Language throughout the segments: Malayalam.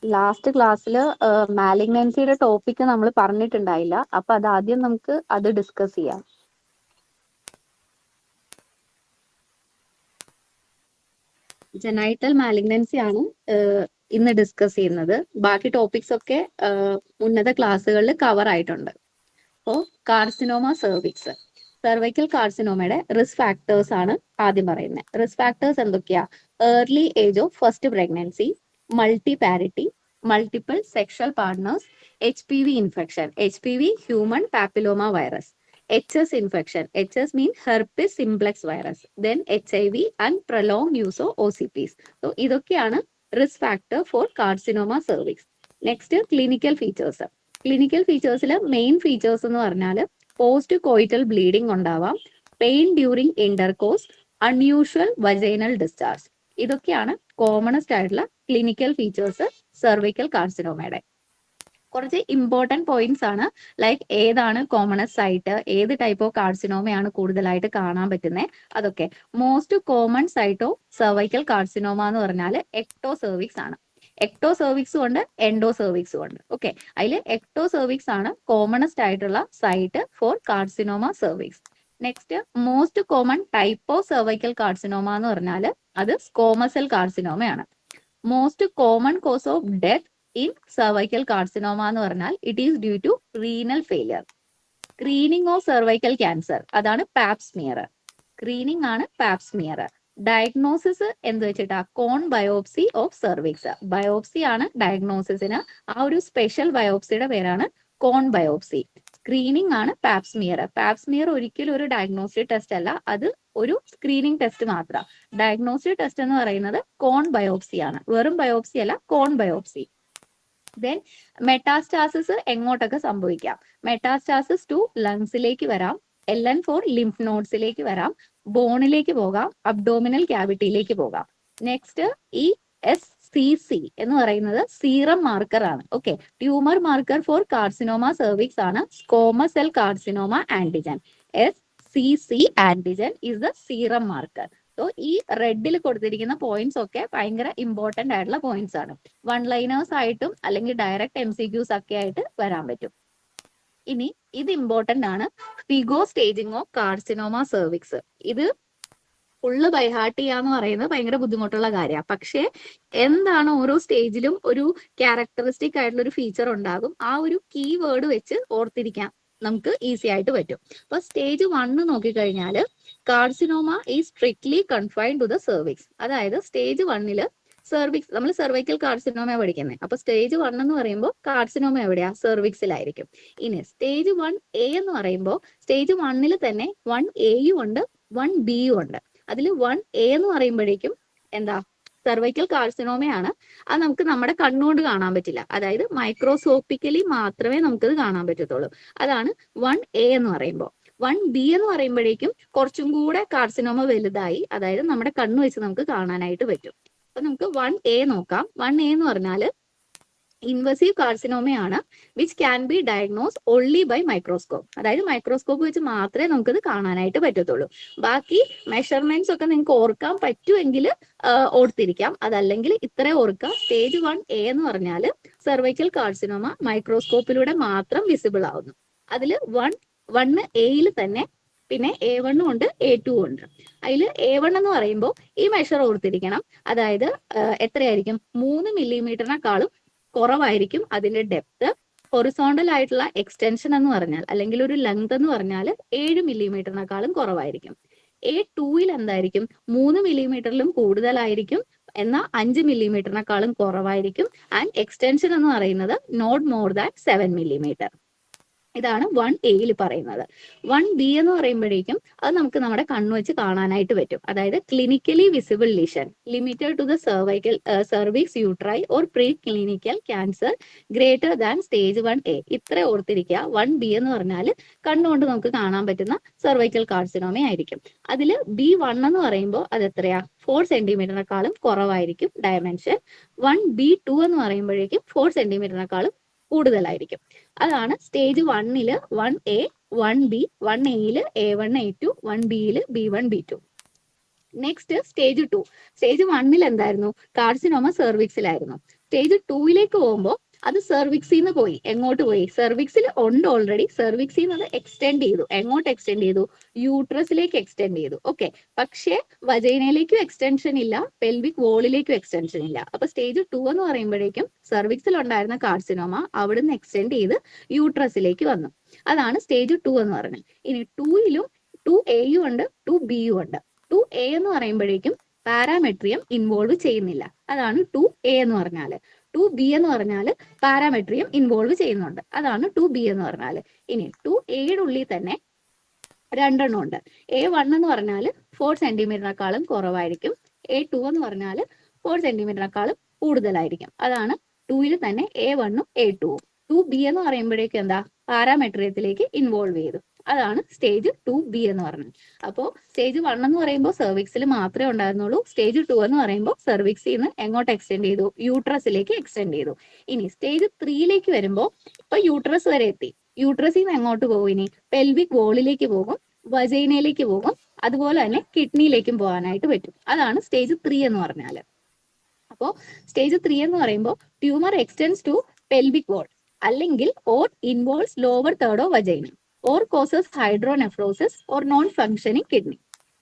ലാസ്റ്റ് ക്ലാസ്സിൽ മാലിഗ്നൻസിയുടെ ടോപ്പിക് നമ്മൾ പറഞ്ഞിട്ടുണ്ടായില്ല. അപ്പൊ അത് ആദ്യം നമുക്ക് അത് ഡിസ്കസ് ചെയ്യാം. ജനൈറ്റൽ മാലിഗ്നൻസി ആണ് ഇന്ന് ഡിസ്കസ് ചെയ്യുന്നത്. ബാക്കി ടോപ്പിക്സ് ഒക്കെ ഉന്നത ക്ലാസ്സുകളിൽ കവർ ആയിട്ടുണ്ട്. അപ്പോൾ കാർസിനോമ സെർവിക്സ്, സെർവൈക്കൽ കാർസിനോമയുടെ റിസ്ക് ഫാക്ടേഴ്സ് ആണ് ആദ്യം പറയുന്നത്. റിസ്ക് ഫാക്ടേഴ്സ് എന്തൊക്കെയാ? Early age of first pregnancy, multiparity, multiple sexual partners, HPV infection, HPV human papilloma virus, HS infection, HS means herpes simplex virus, then HIV and prolonged use of OCPs. So ഇതൊക്കെയാണ് risk factor for carcinoma cervix. Next clinical features. Clinical ഫീച്ചേഴ്സിൽ മെയിൻ ഫീച്ചേഴ്സ് എന്ന് പറഞ്ഞാൽ പോസ്റ്റ് കോയിറ്റൽ ബ്ലീഡിംഗ് ഉണ്ടാവാം, pain during intercourse, unusual vaginal discharge. ഇതൊക്കെയാണ് കോമണസ്റ്റ് ആയിട്ടുള്ള ക്ലിനിക്കൽ ഫീച്ചേഴ്സ് സെർവിക്കൽ കാർസിനോമയുടെ. കുറച്ച് ഇമ്പോർട്ടൻറ്റ് പോയിന്റ്സ് ആണ്, ലൈക്ക് ഏതാണ് കോമണസ്റ്റ് ആയിട്ട്, ഏത് ടൈപ്പ് ഓഫ് കാർസിനോമയാണ് കൂടുതലായിട്ട് കാണാൻ പറ്റുന്നത്, അതൊക്കെ. Most common site of cervical carcinoma എന്ന് പറഞ്ഞാൽ എക്ടോ സെർവിക്സ് ആണ്. എക്ടോ സെർവിക്സും ഉണ്ട്, എൻഡോ സെർവിക്സും ഉണ്ട്. ഓക്കെ, അതിൽ എക്ടോ സെർവിക്സ് ആണ് കോമണസ്റ്റ് ആയിട്ടുള്ള site for carcinoma cervix. Next most common type of cervical carcinoma എന്ന് പറഞ്ഞാൽ അത് സ്കോമസ് സെൽ കാർസിനോമയാണ്. Most common cause of death in cervical carcinoma എന്ന് പറഞ്ഞാൽ it is due to renal failure. Screening of cervical cancer, അതാണ് പാപ്സ്മിയർ. സ്ക്രീനിങ് ആണ് പാപ്സ്മിയർ. ഡയഗ്നോസിസ് എന്ത് വെച്ചിട്ടാ? Cone biopsy of cervix. Biopsy ആണ് ഡയഗ്നോസിസിന്. ആ ഒരു സ്പെഷ്യൽ ബയോപ്സിയുടെ പേരാണ് കോൺ ബയോപ്സി. സ്ക്രീനിങ് ആണ് പാപ്സ്മിയർ. പാപ്സ്മിയർ ഒരിക്കലും ഒരു ഡയഗ്നോസ്റ്റിക് ടെസ്റ്റ് അല്ല, അത് ഒരു സ്ക്രീനിങ് ടെസ്റ്റ് മാത്രം. ഡയഗ്നോസ്റ്റിക് ടെസ്റ്റ് എന്ന് പറയുന്നത് കോൺ ബയോപ്സി ആണ്, വെറും ബയോപ്സി അല്ല, കോൺ ബയോപ്സി. ദെൻ മെറ്റാസ്റ്റാസിസ് എങ്ങോട്ടൊക്കെ സംഭവിക്കാം? മെറ്റാസ്റ്റാസിസ് ടു ലങ്സിലേക്ക് വരാം, LN ഫോർ ലിംഫ് നോഡ്സിലേക്ക് വരാം, ബോണിലേക്ക് പോകാം, അബ്ഡോമിനൽ ക്യാവിറ്റിയിലേക്ക് പോകാം. നെക്സ്റ്റ് ഈ SCC എന്ന് പറയുന്നത് സീറം മാർക്കർ ആണ്. Okay, tumour marker for carcinoma cervix ആണ് squamous cell carcinoma antigen. SCC antigen is the serum marker. So ഈ റെഡിൽ കൊടുത്തിരിക്കുന്ന പോയിന്റ്സ് ഒക്കെ ഭയങ്കര ഇമ്പോർട്ടന്റ് ആയിട്ടുള്ള പോയിന്റ്സ് ആണ്. വൺ ലൈനേഴ്സ് ആയിട്ടും അല്ലെങ്കിൽ ഡയറക്റ്റ് MCQs ഒക്കെ ആയിട്ട് വരാൻ പറ്റും. ഇനി ഇത് ഇമ്പോർട്ടന്റ് ആണ്, Figo staging of carcinoma cervix. ഇത് ഫുള്ള് ബൈഹാർട്ട് ചെയ്യാന്ന് പറയുന്നത് ഭയങ്കര ബുദ്ധിമുട്ടുള്ള കാര്യമാണ്. പക്ഷേ എന്താണ് ഓരോ സ്റ്റേജിലും ഒരു ക്യാരക്ടറിസ്റ്റിക് ആയിട്ടുള്ള ഒരു ഫീച്ചർ ഉണ്ടാകും. ആ ഒരു കീ വേർഡ് വെച്ച് ഓർത്തിരിക്കാൻ നമുക്ക് ഈസി ആയിട്ട് പറ്റും. അപ്പൊ സ്റ്റേജ് 1 നോക്കിക്കഴിഞ്ഞാൽ carcinoma is strictly confined to the cervix. അതായത് സ്റ്റേജ് 1 സെർവിക്സ്, നമ്മൾ സെർവൈക്കൽ കാർസിനോമ പഠിക്കുന്നത്. അപ്പൊ സ്റ്റേജ് 1 എന്ന് പറയുമ്പോൾ കാർസിനോമ എവിടെയാ? സെർവിക്സിലായിരിക്കും. ഇനി സ്റ്റേജ് 1A എന്ന് പറയുമ്പോൾ സ്റ്റേജ് 1 തന്നെ 1Aയും ഉണ്ട് 1Bയും ഉണ്ട്. അതിൽ 1A എന്ന് പറയുമ്പോഴേക്കും എന്താ? സെർവൈക്കൽ കാർസിനോമയാണ്. അത് നമുക്ക് നമ്മുടെ കണ്ണുകൊണ്ട് കാണാൻ പറ്റില്ല, അതായത് മൈക്രോസ്കോപ്പിക്കലി മാത്രമേ നമുക്കത് കാണാൻ പറ്റത്തുള്ളൂ. അതാണ് 1A എന്ന് പറയുമ്പോൾ. 1B എന്ന് പറയുമ്പോഴേക്കും കുറച്ചും കൂടെ കാർസിനോമ വലുതായി, അതായത് നമ്മുടെ കണ്ണ് വെച്ച് നമുക്ക് കാണാനായിട്ട് പറ്റും. അപ്പൊ നമുക്ക് 1A നോക്കാം. 1A എന്ന് പറഞ്ഞാൽ ഇൻവസീവ് കാർസിനോമയാണ്, which can be diagnose only by microscope. അതായത് മൈക്രോസ്കോപ്പ് വെച്ച് മാത്രമേ നമുക്കത് കാണാനായിട്ട് പറ്റത്തുള്ളൂ. ബാക്കി മെഷർമെന്റ്സ് ഒക്കെ നിങ്ങൾക്ക് ഓർക്കാൻ പറ്റുമെങ്കിൽ ഓർത്തിരിക്കാം, അതല്ലെങ്കിൽ ഇത്രേ ഓർക്കുക. സ്റ്റേജ് 1A എന്ന് പറഞ്ഞാൽ സെർവൈക്കൽ കാർസിനോമ മൈക്രോസ്കോപ്പിലൂടെ മാത്രം വിസിബിൾ ആവുന്നു. അതിൽ 1A തന്നെ പിന്നെ A1 ഉണ്ട്, A2 ഉണ്ട്. അതിൽ A1 എന്ന് പറയുമ്പോൾ ഈ മെഷർ ഓർത്തിരിക്കണം. അതായത് എത്രയായിരിക്കും? 3 മില്ലിമീറ്ററിനെക്കാളും കുറവായിരിക്കും അതിന്റെ ഡെപ്ത്. ഹൊറിസോണ്ടൽ ആയിട്ടുള്ള എക്സ്റ്റൻഷൻ എന്ന് പറഞ്ഞാൽ അല്ലെങ്കിൽ ഒരു ലെങ്ത് എന്ന് പറഞ്ഞാൽ 7 മില്ലിമീറ്ററിനെക്കാളും കുറവായിരിക്കും. A2 എന്തായിരിക്കും? 3 മില്ലിമീറ്ററിലും കൂടുതലായിരിക്കും, എന്നാൽ 5 മില്ലിമീറ്ററിനെക്കാളും കുറവായിരിക്കും. ആൻഡ് എക്സ്റ്റൻഷൻ എന്ന് പറയുന്നത് നോട്ട് മോർ ദാൻ 7 മില്ലിമീറ്റർ. ഇതാണ് 1A പറയുന്നത്. 1B എന്ന് പറയുമ്പോഴേക്കും അത് നമുക്ക് നമ്മുടെ കണ്ണു വെച്ച് കാണാനായിട്ട് പറ്റും. അതായത് clinically visible lesion limited to the cervical cervix uteri or preclinical cancer greater than stage 1A. ഇത്ര ഓർത്തിരിക്കുക. 1B എന്ന് പറഞ്ഞാൽ കണ്ണുകൊണ്ട് നമുക്ക് കാണാൻ പറ്റുന്ന സെർവൈക്കൽ കാർസിനോമ ആയിരിക്കും. അതിൽ B1 എന്ന് പറയുമ്പോൾ അത് എത്രയാ? 4 സെന്റിമീറ്ററിനെക്കാളും കുറവായിരിക്കും ഡയമെൻഷൻ. 1B2 എന്ന് പറയുമ്പോഴേക്കും 4 സെന്റിമീറ്ററിനെക്കാളും കൂടുതലായിരിക്കും. അതാണ് stage 1 1A 1B, 1A A1 A2, 1B B1 B2. Next stage 2. Stage 1 എന്തായിരുന്നു? കാർസിനോമ സെർവിക്സിലായിരുന്നു. സ്റ്റേജ് 2ലേക്ക് പോകുമ്പോൾ അത് സെർവിക്സിൽ നിന്ന് പോയി. എങ്ങോട്ട് പോയി? സെർവിക്സിൽ ഉണ്ട് ഓൾറെഡി. സെർവിക്സിൽ നിന്ന് അത് എക്സ്റ്റെൻഡ് ചെയ്തു. എങ്ങോട്ട് എക്സ്റ്റെൻഡ് ചെയ്തു? യൂട്രസിലേക്ക് എക്സ്റ്റെൻഡ് ചെയ്തു. ഓക്കെ, പക്ഷേ വജൈനയിലേക്കും എക്സ്റ്റൻഷൻ ഇല്ല, പെൽവിക് വോളിലേക്കും എക്സ്റ്റൻഷൻ ഇല്ല. അപ്പൊ സ്റ്റേജ് 2 എന്ന് പറയുമ്പോഴേക്കും സെർവിക്സിൽ ഉണ്ടായിരുന്ന കാർസിനോമ അവിടുന്ന് എക്സ്റ്റെൻഡ് ചെയ്ത് യൂട്രസിലേക്ക് വന്നു. അതാണ് സ്റ്റേജ് 2 എന്ന് പറയുന്നത്. ഇനി 2യിലും 2A ഉണ്ട്, 2B ഉണ്ട്. 2A എന്ന് പറയുമ്പോഴേക്കും പാരാമെട്രിയം ഇൻവോൾവ് ചെയ്യുന്നില്ല. അതാണ് 2A എന്ന് പറഞ്ഞാല്. 2B എന്ന് പറഞ്ഞാൽ പാരാമെട്രിയം ഇൻവോൾവ് ചെയ്യുന്നുണ്ട്. അതാണ് 2B എന്ന് പറഞ്ഞാൽ. ഇനി 2Aയുടെ ഉള്ളിൽ തന്നെ രണ്ടെണ്ണം ഉണ്ട്. A1 എന്ന് പറഞ്ഞാൽ 4 സെന്റിമീറ്ററിനെക്കാളും കുറവായിരിക്കും. A2 എന്ന് പറഞ്ഞാൽ 4 സെന്റിമീറ്ററിനെക്കാളും കൂടുതലായിരിക്കും. അതാണ് 2യിൽ തന്നെ A1ഉം A2ഉം. 2B എന്ന് പറയുമ്പോഴേക്കും എന്താ? പാരാമെട്രിയത്തിലേക്ക് ഇൻവോൾവ് ചെയ്തു. അതാണ് സ്റ്റേജ് 2B എന്ന് പറഞ്ഞത്. അപ്പോൾ സ്റ്റേജ് 1 എന്ന് പറയുമ്പോൾ സെർവിക്സിൽ മാത്രമേ ഉണ്ടായിരുന്നുള്ളൂ. സ്റ്റേജ് 2 എന്ന് പറയുമ്പോൾ സെർവിക്സിൽ നിന്ന് എങ്ങോട്ട് എക്സ്റ്റെൻഡ് ചെയ്തു? യൂട്രസിലേക്ക് എക്സ്റ്റെൻഡ് ചെയ്തു. ഇനി സ്റ്റേജ് 3ലേക്ക് വരുമ്പോൾ ഇപ്പൊ യൂട്രസ് വരെ എത്തി. യൂട്രസിൽ നിന്ന് എങ്ങോട്ട് പോകും? ഇനി പെൽവിക് വോളിലേക്ക് പോകും, വജൈനയിലേക്ക് പോകും, അതുപോലെ തന്നെ കിഡ്നിയിലേക്കും പോകാനായിട്ട് പറ്റും. അതാണ് സ്റ്റേജ് 3 എന്ന് പറഞ്ഞാല്. അപ്പോൾ സ്റ്റേജ് 3 എന്ന് പറയുമ്പോൾ tumour extends to pelvic wall, അല്ലെങ്കിൽ or involves lower third of vagina, or causes hydronephrosis or non functioning kidney.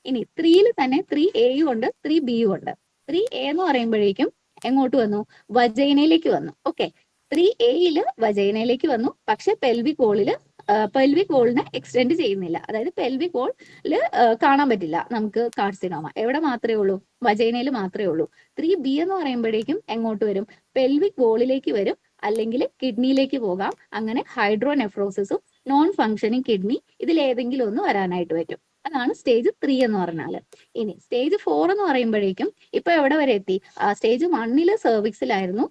ഇനി 3യിൽ തന്നെ 3Aയും ഉണ്ട്, 3Bയും ഉണ്ട്. 3A എന്ന് പറയുമ്പോഴേക്കും എങ്ങോട്ട് വന്നു? വജൈനയിലേക്ക് വന്നു. ഓക്കെ, 3Aയില് വജൈനയിലേക്ക് വന്നു, പക്ഷെ പെൽവിക് വോളിനെ എക്സ്റ്റെൻഡ് ചെയ്യുന്നില്ല. അതായത് പെൽവിക് വോളില് കാണാൻ പറ്റില്ല നമുക്ക് കാർസിനോമ. എവിടെ മാത്രമേ ഉള്ളൂ? വജൈനയിൽ മാത്രമേ ഉള്ളൂ. 3B എന്ന് പറയുമ്പോഴേക്കും എങ്ങോട്ട് വരും? പെൽവിക് വോളിലേക്ക് വരും, അല്ലെങ്കിൽ കിഡ്നിയിലേക്ക് പോകാം. അങ്ങനെ ഹൈഡ്രോനെഫ്രോസിസും നോൺ ഫങ്ഷനിങ് കിഡ്നി ഇതിലേതെങ്കിലും ഒന്ന് വരാനായിട്ട് പറ്റും. അതാണ് സ്റ്റേജ് 3 എന്ന് പറഞ്ഞാല്. ഇനി സ്റ്റേജ് 4 എന്ന് പറയുമ്പോഴേക്കും ഇപ്പൊ എവിടെ വരെ എത്തി? സ്റ്റേജ് 1ല് സെർവിക്സിലായിരുന്നു.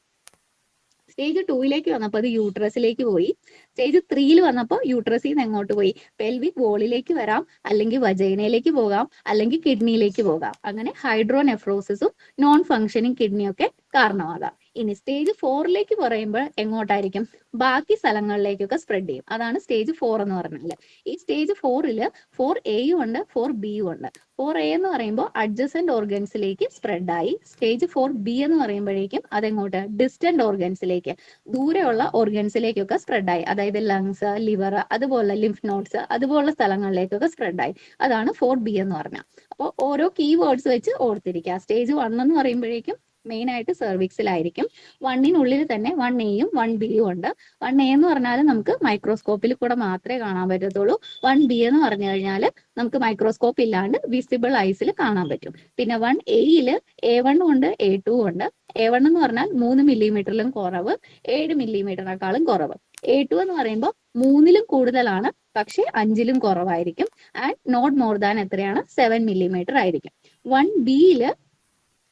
സ്റ്റേജ് 2ലേക്ക് വന്നപ്പോൾ അത് യൂട്രസിലേക്ക് പോയി. സ്റ്റേജ് 3യിൽ വന്നപ്പോൾ യൂട്രസിൽ നിന്ന് എങ്ങോട്ട് പോയി? പെൽവിക് വോളിലേക്ക് വരാം, അല്ലെങ്കിൽ വജൈനയിലേക്ക് പോകാം, അല്ലെങ്കിൽ കിഡ്നിയിലേക്ക് പോകാം. അങ്ങനെ ഹൈഡ്രോനെഫ്രോസിസും നോൺ ഫങ്ഷനിങ് കിഡ്നിയൊക്കെ കാരണമാകാം. ഇനി സ്റ്റേജ് 4ലേക്ക് പറയുമ്പോൾ എങ്ങോട്ടായിരിക്കും? ബാക്കി സ്ഥലങ്ങളിലേക്കൊക്കെ സ്പ്രെഡ് ചെയ്യും. അതാണ് സ്റ്റേജ് 4 എന്ന് പറഞ്ഞാൽ. ഈ സ്റ്റേജ് 4ല് 4Aയും ഉണ്ട്, 4Bയും ഉണ്ട്. 4A എന്ന് പറയുമ്പോൾ അഡ്ജസന്റ് ഓർഗൻസിലേക്ക് സ്പ്രെഡ് ആയി. സ്റ്റേജ് 4B എന്ന് പറയുമ്പോഴേക്കും അതെങ്ങോട്ട്? ഡിസ്റ്റന്റ് ഓർഗൻസിലേക്ക്, ദൂരെയുള്ള ഓർഗൻസിലേക്കൊക്കെ സ്പ്രെഡ് ആയി. അതായത് ലങ്സ്, ലിവർ, അതുപോലെ ലിംഫ് നോഡ്സ്, അതുപോലുള്ള സ്ഥലങ്ങളിലേക്കൊക്കെ സ്പ്രെഡ് ആയി. അതാണ് 4B എന്ന് പറഞ്ഞാൽ. അപ്പോൾ ഓരോ കീവേഡ്സ് വെച്ച് ഓർത്തിരിക്കുക. സ്റ്റേജ് 1 എന്ന് പറയുമ്പോഴേക്കും മെയിൻ ആയിട്ട് സെർവിക്സിലായിരിക്കും. 1നുള്ളിൽ തന്നെ 1Aയും 1Bയും ഉണ്ട്. 1A എന്ന് പറഞ്ഞാൽ നമുക്ക് മൈക്രോസ്കോപ്പിൽ കൂടെ മാത്രമേ കാണാൻ പറ്റത്തുള്ളൂ. 1B എന്ന് പറഞ്ഞു കഴിഞ്ഞാൽ നമുക്ക് മൈക്രോസ്കോപ്പ് ഇല്ലാണ്ട് വിസിബിൾ ഐസിൽ കാണാൻ പറ്റും. പിന്നെ 1Aയിൽ A1 ഉണ്ട്, A2 ഉണ്ട്. A1 എന്ന് പറഞ്ഞാൽ 3 മില്ലിമീറ്ററിലും കുറവ്, 7 മില്ലിമീറ്ററിനേക്കാളും കുറവ്. A2 എന്ന് പറയുമ്പോൾ 3ലും കൂടുതലാണ്, പക്ഷെ 5ലും കുറവായിരിക്കും. ആൻഡ് നോട്ട് മോർ ദാൻ എത്രയാണ്? 7 മില്ലിമീറ്റർ ആയിരിക്കും. 1Bയില്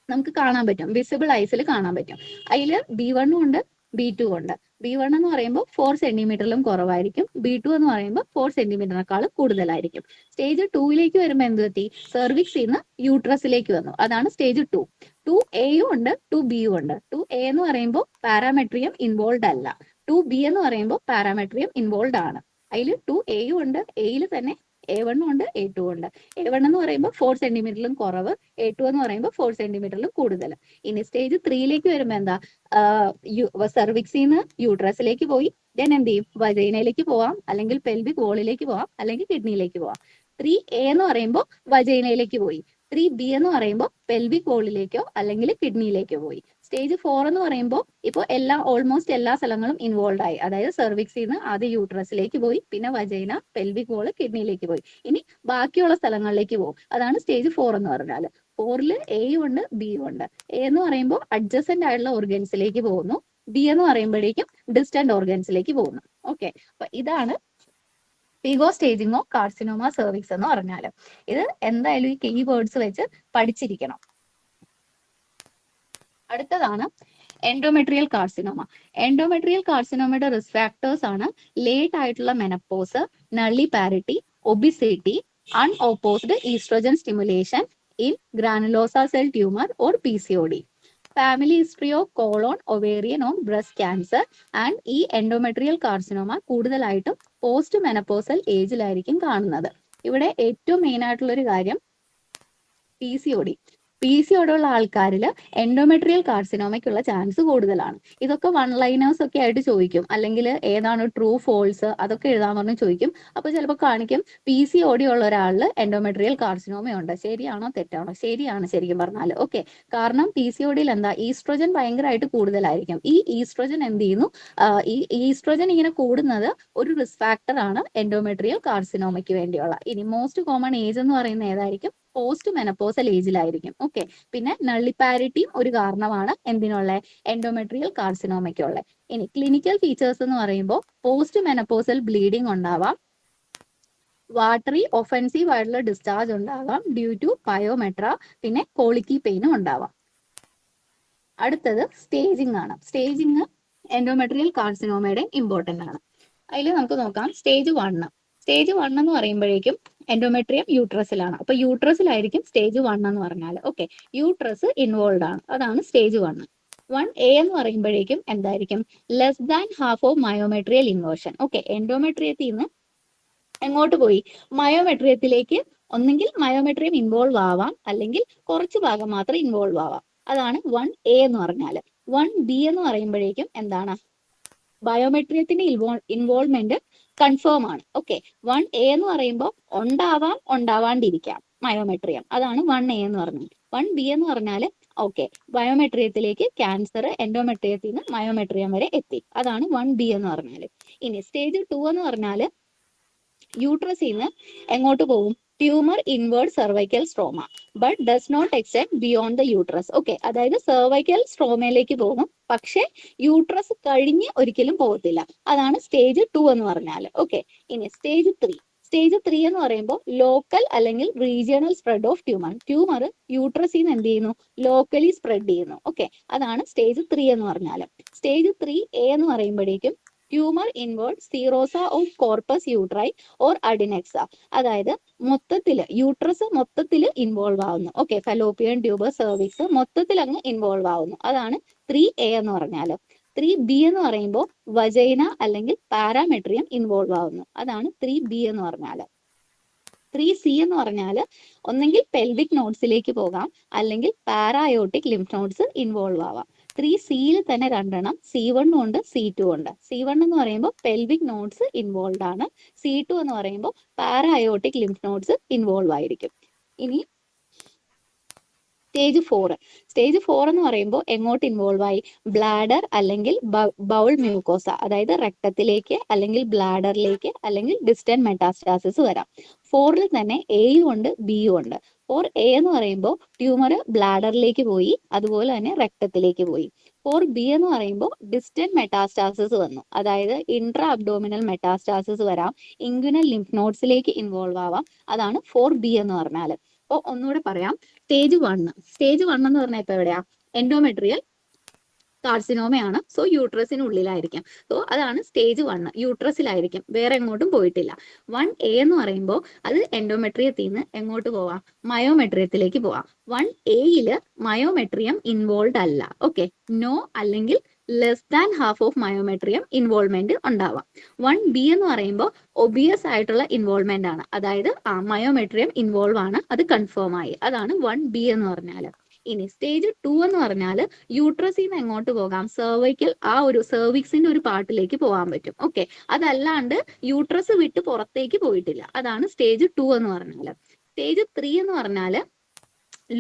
നമുക്ക് കാണാൻ പറ്റും, വിസിബിൾ ഐസിൽ കാണാൻ പറ്റും. അതിൽ B1 ഉണ്ട്, B2 ഉണ്ട്. B1 എന്ന് പറയുമ്പോൾ 4 സെന്റിമീറ്ററിലും കുറവായിരിക്കും. B2 എന്ന് പറയുമ്പോൾ 4 സെന്റിമീറ്ററിനേക്കാളും കൂടുതലായിരിക്കും. സ്റ്റേജ് 2ലേക്ക് വരുമ്പോൾ എന്ത് പറ്റി? സെർവിക്സിൽ നിന്ന് യൂട്രസിലേക്ക് വന്നു. അതാണ് സ്റ്റേജ് 2. 2Aയും ഉണ്ട്, 2Bയും ഉണ്ട്. 2A എന്ന് പറയുമ്പോൾ പാരാമെട്രിയം ഇൻവോൾവ് അല്ല. 2B എന്ന് പറയുമ്പോൾ പാരാമെട്രിയം ഇൻവോൾവ് ആണ്. അതിൽ 2Aയും ഉണ്ട്. എയിൽ തന്നെ A1 ഉണ്ട്, A2 ഉണ്ട്. A1 എന്ന് പറയുമ്പോൾ 4 സെന്റിമീറ്ററിലും കുറവ്, A2 എന്ന് പറയുമ്പോൾ 4 സെന്റിമീറ്ററിലും കൂടുതൽ. ഇനി സ്റ്റേജ് 3ലേക്ക് വരുമ്പോൾ എന്താ? സെർവിക്സിൽ നിന്ന് യൂട്രസിലേക്ക് പോയി. ദെൻ എന്ത് ചെയ്യും? വജൈനയിലേക്ക് പോവാം, അല്ലെങ്കിൽ പെൽവിക് വോളിലേക്ക് പോവാം, അല്ലെങ്കിൽ കിഡ്നിയിലേക്ക് പോവാം. 3A എന്ന് പറയുമ്പോൾ വജൈനയിലേക്ക് പോയി. 3B എന്ന് പറയുമ്പോൾ പെൽവിക് വോളിലേക്കോ അല്ലെങ്കിൽ കിഡ്നിയിലേക്കോ പോയി. സ്റ്റേജ് 4 എന്ന് പറയുമ്പോൾ ഇപ്പോൾ ഓൾമോസ്റ്റ് എല്ലാ സ്ഥലങ്ങളും ഇൻവോൾവ് ആയി. അതായത് സെർവിക്സിൽ നിന്ന് ആദ്യം യൂട്രസിലേക്ക് പോയി, പിന്നെ വജൈന, പെൽവിക് വോള്, കിഡ്നിയിലേക്ക് പോയി. ഇനി ബാക്കിയുള്ള സ്ഥലങ്ങളിലേക്ക് പോകും. അതാണ് സ്റ്റേജ് 4 എന്ന് പറഞ്ഞാൽ. 4ല് Aയും ഉണ്ട്, Bയും ഉണ്ട്. A എന്ന് പറയുമ്പോൾ അഡ്ജസന്റ് ആയിട്ടുള്ള ഓർഗൻസിലേക്ക് പോകുന്നു. B എന്ന് പറയുമ്പോഴേക്കും ഡിസ്റ്റന്റ് ഓർഗൻസിലേക്ക് പോകുന്നു. ഓക്കെ, അപ്പൊ ഇതാണ് പിഗോ സ്റ്റേജിങ്ങോ കാർസിനോമ സെർവിക്സ് എന്ന് പറഞ്ഞാൽ. ഇത് എന്തായാലും ഈ കീവേഡ്സ് വെച്ച് പഠിച്ചിരിക്കണം. അടുത്തതാണ് എൻഡോമെട്രിയൽ കാർസിനോമ. എൻഡോമെട്രിയൽ കാർസിനോമയുടെ റിസ്ക് ഫാക്ടേഴ്സ് ആണ് ലേറ്റ് ആയിട്ടുള്ള menopause, nulliparity, obesity, unopposed oestrogen stimulation in granulosa cell tumour or PCOD, family history of colon, ovarian or breast cancer. And ഈ എൻഡോമെട്രിയൽ കാർസിനോമ കൂടുതലായിട്ടും പോസ്റ്റ് മെനപ്പോസൽ ഏജിലായിരിക്കും കാണുന്നത്. ഇവിടെ ഏറ്റവും മെയിൻ ആയിട്ടുള്ള ഒരു കാര്യം PCOD. PCOD ഉള്ള ആൾക്കാരിൽ എൻഡോമെട്രിയൽ കാർസിനോമയ്ക്കുള്ള ചാൻസ് കൂടുതലാണ്. ഇതൊക്കെ വൺ ലൈനേഴ്സ് ഒക്കെ ആയിട്ട് ചോദിക്കും, അല്ലെങ്കിൽ ഏതാണ് ട്രൂ ഫോൾസ് അതൊക്കെ എഴുതാൻ പറഞ്ഞ് ചോദിക്കും. അപ്പൊ ചിലപ്പോൾ കാണിക്കും PCOD ഉള്ള ഒരാളിൽ എൻഡോമെട്രിയൽ കാർസിനോമയുണ്ട്. ശരിയാണോ തെറ്റാണോ? ശരിയാണ് ശരിക്കും പറഞ്ഞാൽ. ഓക്കെ, കാരണം PCODയിൽ എന്താ, ഈസ്ട്രോജൻ ഭയങ്കരമായിട്ട് കൂടുതലായിരിക്കും. ഈ ഈസ്ട്രോജൻ എന്ത് ചെയ്യുന്നു, ഈ ഈസ്ട്രോജൻ ഇങ്ങനെ കൂടുന്നത് ഒരു റിസ്ക് ഫാക്ടർ ആണ് എൻഡോമെട്രിയൽ കാർസിനോമയ്ക്ക് വേണ്ടിയുള്ള. ഇനി മോസ്റ്റ് കോമൺ ഏജ് എന്ന് പറയുന്നത് ഏതായിരിക്കും? Post menopausal ഏജിലായിരിക്കും. ഓക്കെ, പിന്നെ നള്ളിപ്പാരിറ്റിയും ഒരു കാരണമാണ് എന്തിനുള്ള, എൻഡോമെട്രിയൽ കാർസിനോമയ്ക്കുള്ള. ഇനി ക്ലിനിക്കൽ ഫീച്ചേഴ്സ് എന്ന് പറയുമ്പോൾ പോസ്റ്റ് മെനപ്പോസൽ ബ്ലീഡിംഗ് ഉണ്ടാവാം, വാട്ടറി ഒഫൻസീവ് ആയിട്ടുള്ള ഡിസ്ചാർജ് ഉണ്ടാകാം ഡ്യൂ ടു പയോമെട്ര, പിന്നെ കോളിക്കി പെയിനും ഉണ്ടാവാം. അടുത്തത് സ്റ്റേജിംഗ് ആണ്. സ്റ്റേജിംഗ് എൻഡോമെട്രിയൽ കാർസിനോമയുടെ ഇമ്പോർട്ടന്റ് ആണ്. അതിൽ നമുക്ക് നോക്കാം സ്റ്റേജ് 1. സ്റ്റേജ് 1 എന്ന് പറയുമ്പോഴേക്കും എൻഡോമെട്രിയം യൂട്രസിലാണ്. അപ്പൊ യൂട്രസിലായിരിക്കും സ്റ്റേജ് 1 എന്ന് പറഞ്ഞാൽ. ഓക്കെ, യൂട്രസ് ഇൻവോൾവ് ആണ്, അതാണ് സ്റ്റേജ് 1. 1A എന്ന് പറയുമ്പോഴേക്കും എന്തായിരിക്കും, less than half of myometrial inversion. Okay, എൻഡോമെട്രിയത്തിൽ നിന്ന് എങ്ങോട്ട് പോയി, മയോമെട്രിയത്തിലേക്ക്. ഒന്നെങ്കിൽ മയോമെട്രിയം ഇൻവോൾവ് ആവാം, അല്ലെങ്കിൽ കുറച്ച് ഭാഗം മാത്രം ഇൻവോൾവ് ആവാം. അതാണ് 1A എന്ന് പറഞ്ഞാൽ. 1B എന്ന് പറയുമ്പോഴേക്കും എന്താണ്, ബയോമെട്രിയത്തിന്റെ ഇൻവോൾവ്മെന്റ് കൺഫേം ആണ്. ഓക്കെ, 1A എന്ന് പറയുമ്പോൾ ഉണ്ടാവാം ഉണ്ടാവാണ്ടിരിക്കാം മയോമെട്രിയം, അതാണ് 1A എന്ന് പറഞ്ഞാൽ. 1B എന്ന് പറഞ്ഞാൽ ഓക്കെ, ബയോമെട്രിയത്തിലേക്ക് ക്യാൻസർ എൻഡോമെട്രിയത്തിൽ നിന്ന് മയോമെട്രിയം വരെ എത്തി, അതാണ് 1B എന്ന് പറഞ്ഞാൽ. ഇനി സ്റ്റേജ് 2 എന്ന് പറഞ്ഞാൽ യൂട്രസിൽ നിന്ന് എങ്ങോട്ട് പോകും, ട്യൂമർ ഇൻവേർഡ് cervical stroma but does not extend beyond the uterus. Okay, അതായത് സെർവൈക്കൽ സ്ട്രോമയിലേക്ക് പോകും, പക്ഷെ യൂട്രസ് കഴിഞ്ഞ് ഒരിക്കലും പോകത്തില്ല, അതാണ് സ്റ്റേജ് 2 എന്ന് പറഞ്ഞാൽ. ഓക്കെ, ഇനി സ്റ്റേജ് 3. സ്റ്റേജ് 3 എന്ന് പറയുമ്പോൾ ലോക്കൽ അല്ലെങ്കിൽ റീജിയണൽ സ്പ്രെഡ് ഓഫ് ട്യൂമർ യൂട്രസിൽ നിന്ന് എന്ത് ചെയ്യുന്നു, ലോക്കലി സ്പ്രെഡ് ചെയ്യുന്നു. ഓക്കെ, അതാണ് സ്റ്റേജ് 3 എന്ന് പറഞ്ഞാൽ. സ്റ്റേജ് 3A എന്ന് പറയുമ്പോഴേക്കും tumour invaded serosa of corpus uteri or adnexa, അതായത് മൊത്തത്തില് യൂട്രസ് മൊത്തത്തില് ഇൻവോൾവ് ആവുന്നു. ഓക്കെ, ഫലോപ്പിയൻ ട്യൂബർ സെർവിക്സ് മൊത്തത്തിൽ അങ്ങ് ഇൻവോൾവ് ആവുന്നു, അതാണ് 3A എന്ന് പറഞ്ഞാൽ. 3B എന്ന് പറയുമ്പോൾ വജൈന അല്ലെങ്കിൽ പാരാമെട്രിയം ഇൻവോൾവ് ആവുന്നു, അതാണ് 3B എന്ന് പറഞ്ഞാൽ. 3C എന്ന് പറഞ്ഞാൽ ഒന്നെങ്കിൽ പെൽവിക് നോഡ്സിലേക്ക് പോകാം, അല്ലെങ്കിൽ പാരായോട്ടിക് ലിംഫ് നോഡ്സ് ഇൻവോൾവ് ആവാം. 3Cയിൽ തന്നെ രണ്ടെണ്ണം, C1 ഉണ്ട് C2 ഉണ്ട്. C1 എന്ന് പറയുമ്പോൾ പെൽവിക് നോഡ്സ് ഇൻവോൾവ് ആണ്, C2 എന്ന് പറയുമ്പോൾ പാരായോട്ടിക് ലിംഫ് നോഡ്സ് ഇൻവോൾവ് ആയിരിക്കും. ഇനി സ്റ്റേജ് 4. സ്റ്റേജ് 4 എന്ന് പറയുമ്പോൾ എങ്ങോട്ട് ഇൻവോൾവ് ആയി, ബ്ലാഡർ അല്ലെങ്കിൽ ബൗൾ മ്യൂക്കോസ, അതായത് രക്തത്തിലേക്ക് അല്ലെങ്കിൽ ബ്ലാഡറിലേക്ക് അല്ലെങ്കിൽ ഡിസ്റ്റന്റ് മെറ്റാസ്റ്റാസിസ് വരാം. 4ൽ തന്നെ Aയും ഉണ്ട് Bയും ഉണ്ട്. 4A എന്ന് പറയുമ്പോൾ ട്യൂമർ ബ്ലാഡറിലേക്ക് പോയി, അതുപോലെ തന്നെ രക്തത്തിലേക്ക് പോയി. 4B എന്ന് പറയുമ്പോൾ ഡിസ്റ്റന്റ് മെറ്റാസ്റ്റാസിസ് വന്നു, അതായത് ഇൻട്രാ അബ്ഡോമിനൽ മെറ്റാസ്റ്റാസിസ് വരാം, ഇൻഗ്വിനൽ ലിംഫ് നോഡ്സിലേക്ക് ഇൻവോൾവ് ആവാം, അതാണ് 4B എന്ന് പറഞ്ഞാൽ. അപ്പോൾ ഒന്നുകൂടെ പറയാം, സ്റ്റേജ് 1. സ്റ്റേജ് 1 എന്ന് പറഞ്ഞാൽ ഇപ്പൊ എവിടെയാ, എൻഡോമെട്രിയൽ കാർസിനോമയാണ്. സോ യൂട്രസിനുള്ളിലായിരിക്കും. സോ അതാണ് സ്റ്റേജ് 1, യൂട്രസിലായിരിക്കും, വേറെ എങ്ങോട്ടും പോയിട്ടില്ല. 1A എന്ന് പറയുമ്പോൾ അത് എൻഡോമെട്രിയത്തിൽ നിന്ന് എങ്ങോട്ട് പോവാം, മയോമെട്രിയത്തിലേക്ക് പോവാം. 1Aയിൽ മയോമെട്രിയം ഇൻവോൾവ് അല്ല. ഓക്കെ, നോ അല്ലെങ്കിൽ less than half of myometrium involvement ഉണ്ടാവാം. 1B എന്ന് പറയുമ്പോൾ ഒബിയസ് ആയിട്ടുള്ള ഇൻവോൾവ്മെന്റ് ആണ്, അതായത് മയോമെട്രിയം ഇൻവോൾവ് ആണ്, അത് കൺഫേം ആയി, അതാണ് 1B എന്ന് പറഞ്ഞാൽ. ഇനി സ്റ്റേജ് 2 എന്ന് പറഞ്ഞാൽ യൂട്രസിൽ നിന്ന് എങ്ങോട്ട് പോകാം, സെർവൈക്കൽ ആ ഒരു സെർവിക്സിന്റെ ഒരു പാർട്ടിലേക്ക് പോകാൻ പറ്റും. ഓക്കെ, അതല്ലാണ്ട് യൂട്രസ് വിട്ട് പുറത്തേക്ക് പോയിട്ടില്ല, അതാണ് സ്റ്റേജ് 2 എന്ന് പറഞ്ഞാൽ. സ്റ്റേജ് 3 എന്ന് പറഞ്ഞാൽ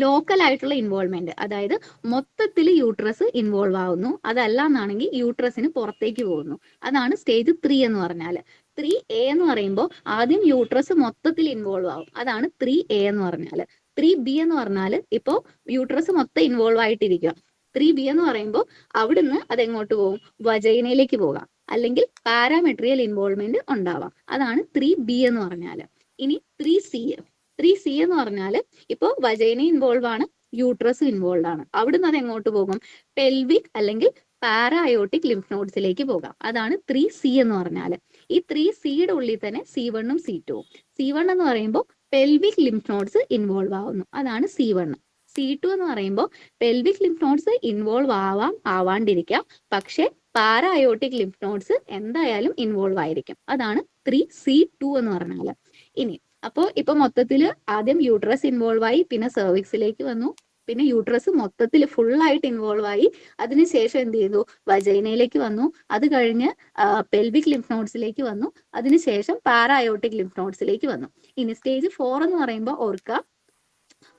ലോക്കൽ ആയിട്ടുള്ള ഇൻവോൾവ്മെന്റ്, അതായത് മൊത്തത്തിൽ യൂട്രസ് ഇൻവോൾവ് ആവുന്നു, അതല്ല എന്നാണെങ്കിൽ യൂട്രസിന് പുറത്തേക്ക് പോകുന്നു, അതാണ് സ്റ്റേജ് 3 എന്ന് പറഞ്ഞാൽ. 3A എന്ന് പറയുമ്പോൾ ആദ്യം യൂട്രസ് മൊത്തത്തിൽ ഇൻവോൾവ് ആവും, അതാണ് 3A എന്ന് പറഞ്ഞാൽ. 3B എന്ന് പറഞ്ഞാൽ ഇപ്പോൾ യൂട്രസ് മൊത്തം ഇൻവോൾവ് ആയിട്ടിരിക്കുക. 3B എന്ന് പറയുമ്പോൾ അവിടുന്ന് അതെങ്ങോട്ട് പോകും, വജൈനയിലേക്ക് പോകാം, അല്ലെങ്കിൽ പാരാമെട്രിയൽ ഇൻവോൾവ്മെന്റ് ഉണ്ടാവാം, അതാണ് 3B എന്ന് പറഞ്ഞാൽ. ഇനി 3C എന്ന് പറഞ്ഞാൽ ഇപ്പോൾ വജൈന ഇൻവോൾവ് ആണ്, യൂട്രസ് ഇൻവോൾവ് ആണ്, അവിടുന്ന് അത് എങ്ങോട്ട് പോകും, പെൽവിക് അല്ലെങ്കിൽ പാരായോട്ടിക് ലിംഫ് നോഡ്സിലേക്ക് പോകാം, അതാണ് 3C എന്ന് പറഞ്ഞാൽ. ഈ 3Cയുടെ ഉള്ളിൽ തന്നെ C1ഉം C2ഉം. C1 എന്ന് പറയുമ്പോൾ പെൽവിക് ലിംഫ് നോഡ്സ് ഇൻവോൾവ് ആവുന്നു, അതാണ് C1. C2 എന്ന് പറയുമ്പോൾ പെൽവിക് ലിംഫ് നോഡ്സ് ഇൻവോൾവ് ആവാണ്ടിരിക്കാം, പക്ഷെ പാരായോട്ടിക് ലിംഫ് നോഡ്സ് എന്തായാലും ഇൻവോൾവ് ആയിരിക്കും, അതാണ് 3C2 എന്ന് പറഞ്ഞാൽ. ഇനി ഇപ്പൊ മൊത്തത്തിൽ ആദ്യം യൂട്രസ് ഇൻവോൾവ് ആയി, പിന്നെ സെർവിക്സിലേക്ക് വന്നു, പിന്നെ യൂട്രസ് മൊത്തത്തിൽ ഫുള്ളായിട്ട് ഇൻവോൾവ് ആയി. അതിനുശേഷം എന്ത് ചെയ്തു, വജൈനയിലേക്ക് വന്നു. അത് കഴിഞ്ഞ് പെൽവിക് ലിംഫ് നോഡ്സിലേക്ക് വന്നു. അതിനുശേഷം പാരായോട്ടിക് ലിംഫ് നോഡ്സിലേക്ക് വന്നു. ഇനി സ്റ്റേജ് 4 എന്ന് പറയുമ്പോൾ ഓർക്കുക,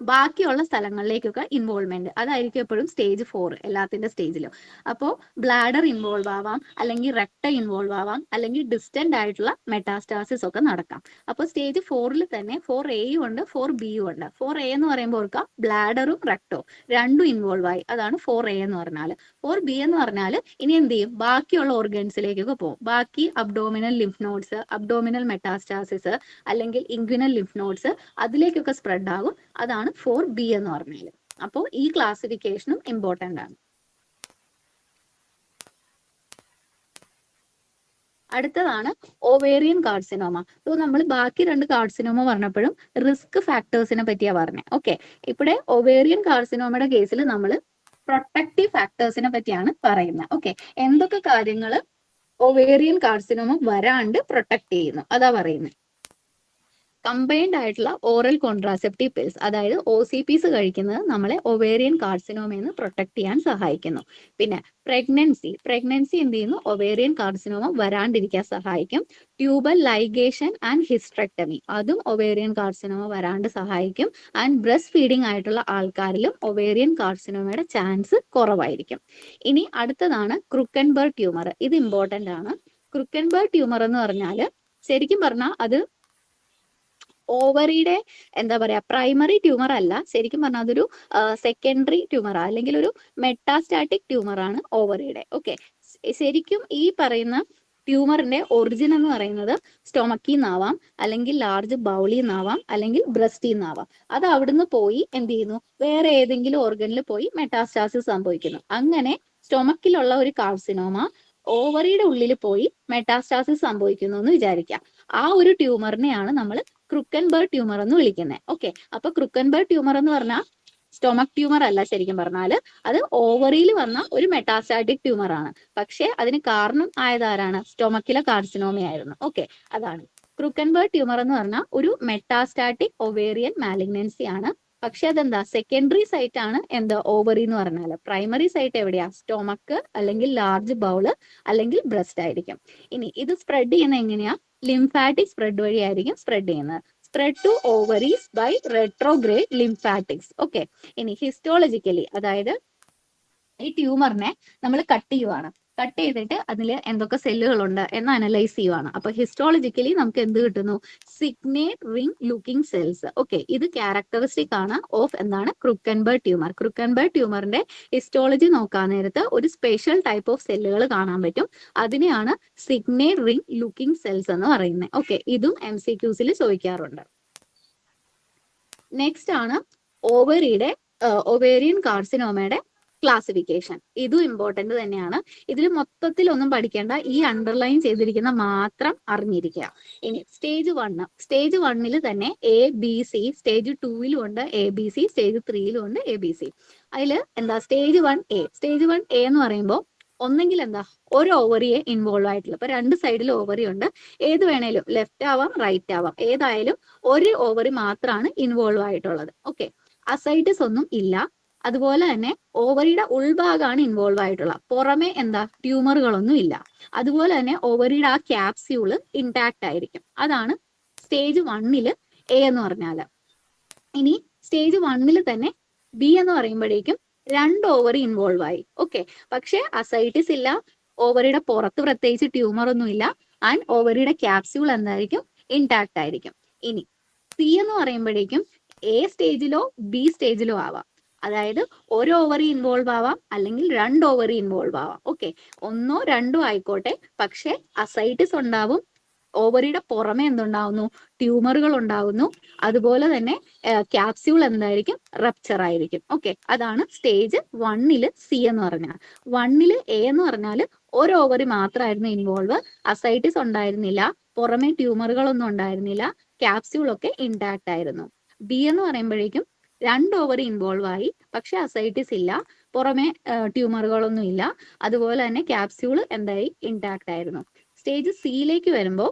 ബാക്കിയുള്ള സ്ഥലങ്ങളിലേക്കൊക്കെ ഇൻവോൾവ്മെന്റ്, അതായിരിക്കും എപ്പോഴും സ്റ്റേജ് 4 എല്ലാത്തിന്റെ സ്റ്റേജിലും. അപ്പോൾ ബ്ലാഡർ ഇൻവോൾവ് ആവാം, അല്ലെങ്കിൽ റെക്ട ഇൻവോൾവ് ആവാം, അല്ലെങ്കിൽ ഡിസ്റ്റന്റ് ആയിട്ടുള്ള മെറ്റാസ്റ്റാസിസ് ഒക്കെ നടക്കാം. അപ്പോൾ സ്റ്റേജ് 4ൽ തന്നെ 4A ഉണ്ട്, 4B ഉണ്ട്. 4A എന്ന് പറയുമ്പോൾ ഓർക്കുക, ബ്ലാഡറും റെക്ടോ രണ്ടും ഇൻവോൾവ് ആയി, അതാണ് 4A എന്ന് പറഞ്ഞാൽ. 4B എന്ന് പറഞ്ഞാൽ ഇനി എന്ത് ചെയ്യും, ബാക്കിയുള്ള ഓർഗൻസിലേക്കൊക്കെ പോകും. ബാക്കി abdominal lymph nodes, abdominal metastasis, അല്ലെങ്കിൽ ഇൻഗ്വിനൽ ലിംഫ് നോഡ്സ്, അതിലേക്കൊക്കെ സ്പ്രെഡ് ആകും. അതാണ് 4B എന്ന് പറഞ്ഞാൽ. അപ്പോൾ ഈ ക്ലാസിഫിക്കേഷനും ഇമ്പോർട്ടന്റ് ആണ്. അടുത്തതാണ് ഓവേറിയൻ കാർസിനോമ. അപ്പോൾ നമ്മൾ ബാക്കി 2 കാർസിനോമ പറഞ്ഞപ്പോഴും റിസ്ക് ഫാക്ടേഴ്സിനെ പറ്റിയാ പറഞ്ഞത്. ഓക്കെ, ഇവിടെ ഓവേറിയൻ കാർസിനോമയുടെ കേസിൽ നമ്മൾ പ്രൊട്ടക്റ്റീവ് ഫാക്ടേഴ്സിനെ പറ്റിയാണ് പറയുന്നത്. ഓക്കെ, എന്തൊക്കെ കാര്യങ്ങൾ ഓവേറിയൻ കാർസിനോമ വരാണ്ട് പ്രൊട്ടക്ട് ചെയ്യുന്നു അതാ പറയുന്നത്. കമ്പൈൻഡ് ആയിട്ടുള്ള ഓറൽ കോൺട്രാസെപ്റ്റീവ് പിൽസ്, അതായത് OCPs കഴിക്കുന്നത് നമ്മളെ ഒവേറിയൻ കാർസിനോമയെന്ന് പ്രൊട്ടക്ട് ചെയ്യാൻ സഹായിക്കുന്നു. പിന്നെ പ്രഗ്നൻസി എന്ത് ചെയ്യുന്നു, ഒവേറിയൻ കാർസിനോമ വരാണ്ടിരിക്കാൻ സഹായിക്കും. ട്യൂബൽ ലൈഗേഷൻ ആൻഡ് ഹിസ്റ്ററെക്ടമി, അതും ഒവേറിയൻ കാർസിനോമ വരാണ്ട് സഹായിക്കും. ആൻഡ് ബ്രസ്റ്റ് ഫീഡിംഗ് ആയിട്ടുള്ള ആൾക്കാരിലും ഒവേറിയൻ കാർസിനോമയുടെ ചാൻസ് കുറവായിരിക്കും. ഇനി അടുത്തതാണ് ക്രൂക്കൻബർഗ് ട്യൂമർ. ഇത് ഇമ്പോർട്ടന്റ് ആണ്. ക്രൂക്കൻബർഗ് ട്യൂമർ എന്ന് പറഞ്ഞാൽ ശരിക്കും പറഞ്ഞാൽ അത് ഓവറിയുടെ എന്താ പറയാ പ്രൈമറി ട്യൂമർ അല്ല, ശരിക്കും പറഞ്ഞാൽ അതൊരു സെക്കൻഡറി ട്യൂമർ, അല്ലെങ്കിൽ ഒരു മെറ്റാസ്റ്റാറ്റിക് ട്യൂമർ ആണ് ഓവറിയുടെ. ഓക്കെ, ശരിക്കും ഈ പറയുന്ന ട്യൂമറിന്റെ ഒറിജിൻ എന്ന് പറയുന്നത് സ്റ്റൊമക്കിൽ നിന്നാവാം, അല്ലെങ്കിൽ ലാർജ് ബൗളിൽ നിന്നാവാം, അല്ലെങ്കിൽ ബ്രസ്റ്റിൽ നിന്നാവാം. അത് അവിടുന്ന് പോയി എന്ത് ചെയ്യുന്നു, വേറെ ഏതെങ്കിലും ഓർഗനിൽ പോയി മെറ്റാസ്റ്റാസിസ് സംഭവിക്കുന്നു. അങ്ങനെ സ്റ്റൊമക്കിലുള്ള ഒരു കാർസിനോമ ഓവറിയുടെ ഉള്ളിൽ പോയി മെറ്റാസ്റ്റാസിസ് സംഭവിക്കുന്നു എന്ന് വിചാരിക്കാം. ആ ഒരു ട്യൂമറിനെയാണ് നമ്മൾ ക്രൂക്കൻബർഗ് ട്യൂമർ എന്ന് വിളിക്കുന്നത്. ഓക്കെ, അപ്പൊ ക്രൂക്കൻബർഗ് ട്യൂമർ എന്ന് പറഞ്ഞാൽ സ്റ്റൊമക് ട്യൂമർ അല്ല, ശരിക്കും പറഞ്ഞാൽ അത് ഓവറിയിൽ വന്ന ഒരു മെറ്റാസ്റ്റാറ്റിക് ട്യൂമർ ആണ്. പക്ഷെ അതിന് കാരണം ആയതാരാണ്, സ്റ്റൊമക്കിലെ കാർസിനോമയായിരുന്നു. ഓക്കെ, അതാണ് ക്രൂക്കൻബർഗ് ട്യൂമർ എന്ന് പറഞ്ഞാൽ ഒരു മെറ്റാസ്റ്റാറ്റിക് ഒവേറിയൻ മാലിഗ്നൻസി ആണ്. പക്ഷെ അതെന്താ, സെക്കൻഡറി സൈറ്റ് ആണ് എന്താ ഓവറി എന്ന് പറഞ്ഞാൽ. പ്രൈമറി സൈറ്റ് എവിടെയാ, സ്റ്റൊമക്ക്, അല്ലെങ്കിൽ ലാർജ് ബൗള്, അല്ലെങ്കിൽ ബ്രസ്റ്റ് ആയിരിക്കും. ഇനി ഇത് സ്പ്രെഡ് ചെയ്യുന്നത് എങ്ങനെയാ, ലിംഫാറ്റിക് സ്പ്രെഡ് വഴിയായിരിക്കും സ്പ്രെഡ് ചെയ്യുന്നത്. Spread to ovaries by retrograde lymphatics. Okay, ഇനി ഹിസ്റ്റോളജിക്കലി, അതായത് ഈ ട്യൂമറിനെ നമ്മൾ കട്ട് ചെയ്യുവാണ്. കട്ട് ചെയ്തിട്ട് അതിൽ എന്തൊക്കെ സെല്ലുകളുണ്ട് എന്ന് അനലൈസ് ചെയ്യുവാണ്. അപ്പൊ ഹിസ്റ്റോളജിക്കലി നമുക്ക് എന്ത് കിട്ടുന്നു, സിഗ്നേറ്റ് റിംഗ് ലുക്കിംഗ് സെൽസ്. ഓക്കെ, ഇത് ക്യാരക്ടറിസ്റ്റിക് ആണ് ഓഫ് എന്താണ്, ക്രൂക്കൻബർഗ് ട്യൂമർ. ക്രൂക്കൻബർഗ് ട്യൂമറിന്റെ ഹിസ്റ്റോളജി നോക്കാൻ നേരത്ത് ഒരു സ്പെഷ്യൽ ടൈപ്പ് ഓഫ് സെല്ലുകൾ കാണാൻ പറ്റും. അതിനെയാണ് സിഗ്നേറ്റ് റിംഗ് ലുക്കിംഗ് സെൽസ് എന്ന് പറയുന്നത്. ഓക്കെ, ഇതും MCQസിൽ ചോദിക്കാറുണ്ട്. നെക്സ്റ്റ് ആണ് ഒവേറിയൻ കാർസിനോമയുടെ ക്ലാസിഫിക്കേഷൻ. ഇതും ഇമ്പോർട്ടന്റ് തന്നെയാണ്. ഇതിൽ മൊത്തത്തിൽ ഒന്നും പഠിക്കേണ്ട, ഈ അണ്ടർലൈൻ ചെയ്തിരിക്കുന്ന മാത്രം അറിഞ്ഞിരിക്കുക. ഇനി സ്റ്റേജ് 1 തന്നെ ABC, സ്റ്റേജ് 2 ഉണ്ട് ABC, സ്റ്റേജ് 3 ഉണ്ട് ABC. അതിൽ എന്താ സ്റ്റേജ് 1A എന്ന് പറയുമ്പോൾ ഒന്നെങ്കിൽ എന്താ ഒരു ഓവറിയെ ഇൻവോൾവ് ആയിട്ടുള്ള, ഇപ്പൊ 2 സൈഡിൽ ഓവറി ഉണ്ട്, ഏത് വേണേലും ലെഫ്റ്റ് ആവാം റൈറ്റ് ആവാം, ഏതായാലും ഒരു ഓവറി മാത്രമാണ് ഇൻവോൾവ് ആയിട്ടുള്ളത്. ഓക്കെ, അസൈറ്റിസ് ഒന്നും ഇല്ല. അതുപോലെ തന്നെ ഓവറിയുടെ ഉൾഭാഗമാണ് ഇൻവോൾവ് ആയിട്ടുള്ള, പുറമെ എന്താ ട്യൂമറുകളൊന്നും ഇല്ല. അതുപോലെ തന്നെ ഓവറിയുടെ ആ ക്യാപ്സ്യൂള് ഇൻടാക്ട് ആയിരിക്കും. അതാണ് സ്റ്റേജ് 1 A എന്ന് പറഞ്ഞാൽ. ഇനി സ്റ്റേജ് 1 തന്നെ B എന്ന് പറയുമ്പോഴേക്കും 2 ഓവറി ഇൻവോൾവ് ആയി. ഓക്കെ, പക്ഷെ അസൈറ്റിസ് ഇല്ല, ഓവറിയുടെ പുറത്ത് പ്രത്യേകിച്ച് ട്യൂമർ ഒന്നും ഇല്ല, ആൻഡ് ഓവറിയുടെ ക്യാപ്സ്യൂൾ എന്തായിരിക്കും, ഇൻടാക്ട് ആയിരിക്കും. ഇനി C എന്ന് പറയുമ്പോഴേക്കും A സ്റ്റേജിലോ B സ്റ്റേജിലോ ആവാം. അതായത് ഒരു ഓവറി ഇൻവോൾവ് ആവാം, അല്ലെങ്കിൽ 2 ഓവറി ഇൻവോൾവ് ആവാം. ഓക്കെ, 1 2 ആയിക്കോട്ടെ, പക്ഷെ അസൈറ്റിസ് ഉണ്ടാവും, ഓവറിയുടെ പുറമെ എന്തുണ്ടാവുന്നു, ട്യൂമറുകൾ ഉണ്ടാവുന്നു. അതുപോലെ തന്നെ ക്യാപ്സ്യൂൾ എന്തായിരിക്കും, റപ്ചർ ആയിരിക്കും. ഓക്കെ, അതാണ് സ്റ്റേജ് 1 C എന്ന് പറഞ്ഞാൽ. 1 A എന്ന് പറഞ്ഞാൽ ഒരു ഓവറി മാത്രമായിരുന്നു ഇൻവോൾവ്, അസൈറ്റിസ് ഉണ്ടായിരുന്നില്ല, പുറമെ ട്യൂമറുകളൊന്നും ഉണ്ടായിരുന്നില്ല, ക്യാപ്സ്യൂൾ ഒക്കെ ഇൻടാക്ട് ആയിരുന്നു. B എന്ന് പറയുമ്പോഴേക്കും 2 ഓവറി ഇൻവോൾവ് ആയി, പക്ഷെ അസൈറ്റിസ് ഇല്ല, പുറമെ ട്യൂമറുകളൊന്നും ഇല്ല, അതുപോലെ തന്നെ ക്യാപ്സ്യൂൾ എന്തായി, ഇൻടാക്ട് ആയിരുന്നു. സ്റ്റേജ് സിയിലേക്ക് വരുമ്പോൾ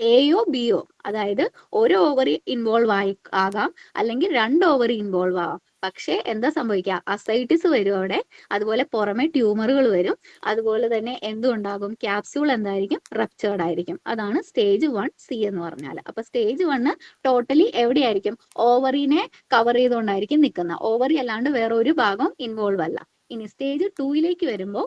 എയോ ബിയോ, അതായത് ഒരു ഓവറി ഇൻവോൾവ് ആകാം, അല്ലെങ്കിൽ 2 ഓവറി ഇൻവോൾവ് ആവാം, പക്ഷെ എന്താ സംഭവിക്കുക, അസൈറ്റിസ് വരും അവിടെ, അതുപോലെ പുറമെ ട്യൂമറുകൾ വരും, അതുപോലെ തന്നെ എന്തുണ്ടാകും, ക്യാപ്സ്യൂൾ എന്തായിരിക്കും, റപ്ചേർഡ് ആയിരിക്കും. അതാണ് സ്റ്റേജ് 1C എന്ന് പറഞ്ഞാൽ. അപ്പൊ സ്റ്റേജ് 1 ടോട്ടലി എവിടെയായിരിക്കും, ഓവറിനെ കവർ ചെയ്തുകൊണ്ടായിരിക്കും നിൽക്കുന്നത്, ഓവറി അല്ലാണ്ട് വേറെ ഒരു ഭാഗം ഇൻവോൾവ് അല്ല. ഇനി സ്റ്റേജ് 2ലേക്ക് വരുമ്പോൾ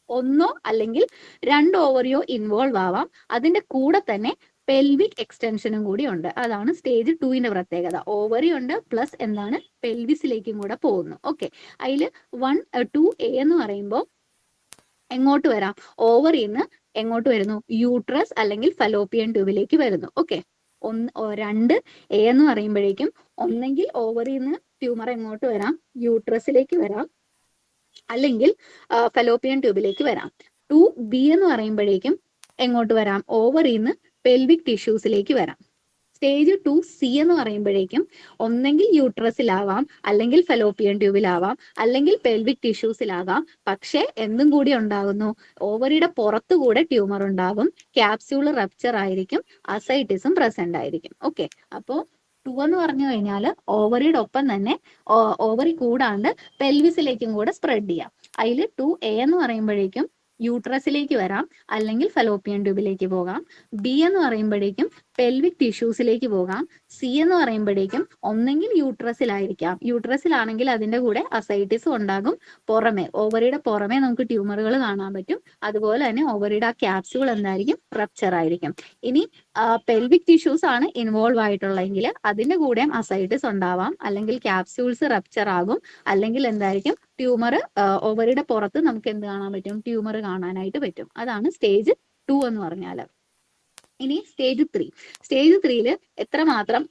ഒന്നോ അല്ലെങ്കിൽ 2 ഓവറിയോ ഇൻവോൾവ് ആവാം, അതിന്റെ കൂടെ തന്നെ പെൽവിക് എക്സ്റ്റൻഷനും കൂടി ഉണ്ട്. അതാണ് സ്റ്റേജ് 2ന്റെ പ്രത്യേകത. ഓവറി ഉണ്ട് പ്ലസ് എന്താണ്, പെൽവിസിലേക്കും കൂടെ പോകുന്നു. ഓക്കെ, അതിൽ 2A എന്ന് പറയുമ്പോൾ എങ്ങോട്ട് വരാം, ഓവറിന്ന് എങ്ങോട്ട് വരുന്നു, യൂട്രസ് അല്ലെങ്കിൽ ഫലോപ്പിയൻ ട്യൂബിലേക്ക് വരുന്നു. ഓക്കെ, 2A എന്ന് പറയുമ്പോഴേക്കും ഒന്നെങ്കിൽ ഓവറിന്ന് ട്യൂമർ എങ്ങോട്ട് വരാം, യൂട്രസിലേക്ക് വരാം, അല്ലെങ്കിൽ ഫലോപ്പിയൻ ട്യൂബിലേക്ക് വരാം. 2B എന്ന് പറയുമ്പോഴേക്കും എങ്ങോട്ട് വരാം, ഓവറിന്ന് പെൽവിക് ടിഷ്യൂസിലേക്ക് വരാം. സ്റ്റേജ് 2C എന്ന് പറയുമ്പോഴേക്കും ഒന്നെങ്കിൽ യൂട്രസിലാവാം, അല്ലെങ്കിൽ ഫലോപ്പിയൻ ട്യൂബിലാവാം, അല്ലെങ്കിൽ പെൽവിക് ടിഷ്യൂസിലാകാം. പക്ഷെ എന്തും കൂടി ഉണ്ടാകുന്നു, ഓവറിയുടെ പുറത്തുകൂടെ ട്യൂമർ ഉണ്ടാകും, ക്യാപ്സ്യൂൾ റപ്ചർ ആയിരിക്കും, അസൈറ്റിസും പ്രസന്റ് ആയിരിക്കും. ഓക്കെ, അപ്പോൾ 2 എന്ന് പറഞ്ഞു കഴിഞ്ഞാൽ ഓവറിയുടെ ഒപ്പം തന്നെ ഓവറി കൂടാണ്ട് പെൽവിസിലേക്കും കൂടെ സ്പ്രെഡ് ചെയ്യാം. അതിൽ 2A എന്ന് പറയുമ്പോഴേക്കും യൂട്രസിലേക്ക് വരാം, അല്ലെങ്കിൽ ഫലോപ്പിയൻ ട്യൂബിലേക്ക് പോകാം. B എന്ന് പറയുമ്പോഴേക്കും പെൽവിക് ടിഷ്യൂസിലേക്ക് പോകാം. C എന്ന് പറയുമ്പോഴേക്കും ഒന്നെങ്കിൽ യൂട്രസിലായിരിക്കാം, യൂട്രസിലാണെങ്കിൽ അതിന്റെ കൂടെ അസൈറ്റിസും ഉണ്ടാകും, പുറമെ ഓവറിയുടെ പുറമെ നമുക്ക് ട്യൂമറുകൾ കാണാൻ പറ്റും, അതുപോലെ തന്നെ ഓവറിയുടെ ആ ക്യാപ്സ്യൂൾ എന്തായിരിക്കും, റപ്ചർ ആയിരിക്കും. ഇനി പെൽവിക് ടിഷ്യൂസ് ആണ് ഇൻവോൾവ് ആയിട്ടുള്ളതെങ്കിൽ അതിന്റെ കൂടെ അസൈറ്റിസ് ഉണ്ടാവാം, അല്ലെങ്കിൽ ക്യാപ്സ്യൂൾസ് റപ്ചർ ആകും, അല്ലെങ്കിൽ എന്തായിരിക്കും, ട്യൂമർ ഓവറിയുടെ പുറത്ത് നമുക്ക് എന്ത് കാണാൻ പറ്റും, ട്യൂമർ കാണാനായിട്ട് പറ്റും. അതാണ് സ്റ്റേജ് 2 എന്ന് പറഞ്ഞാൽ. ഇനി സ്റ്റേജ് 3. സ്റ്റേജ് 3 എത്രമാത്രം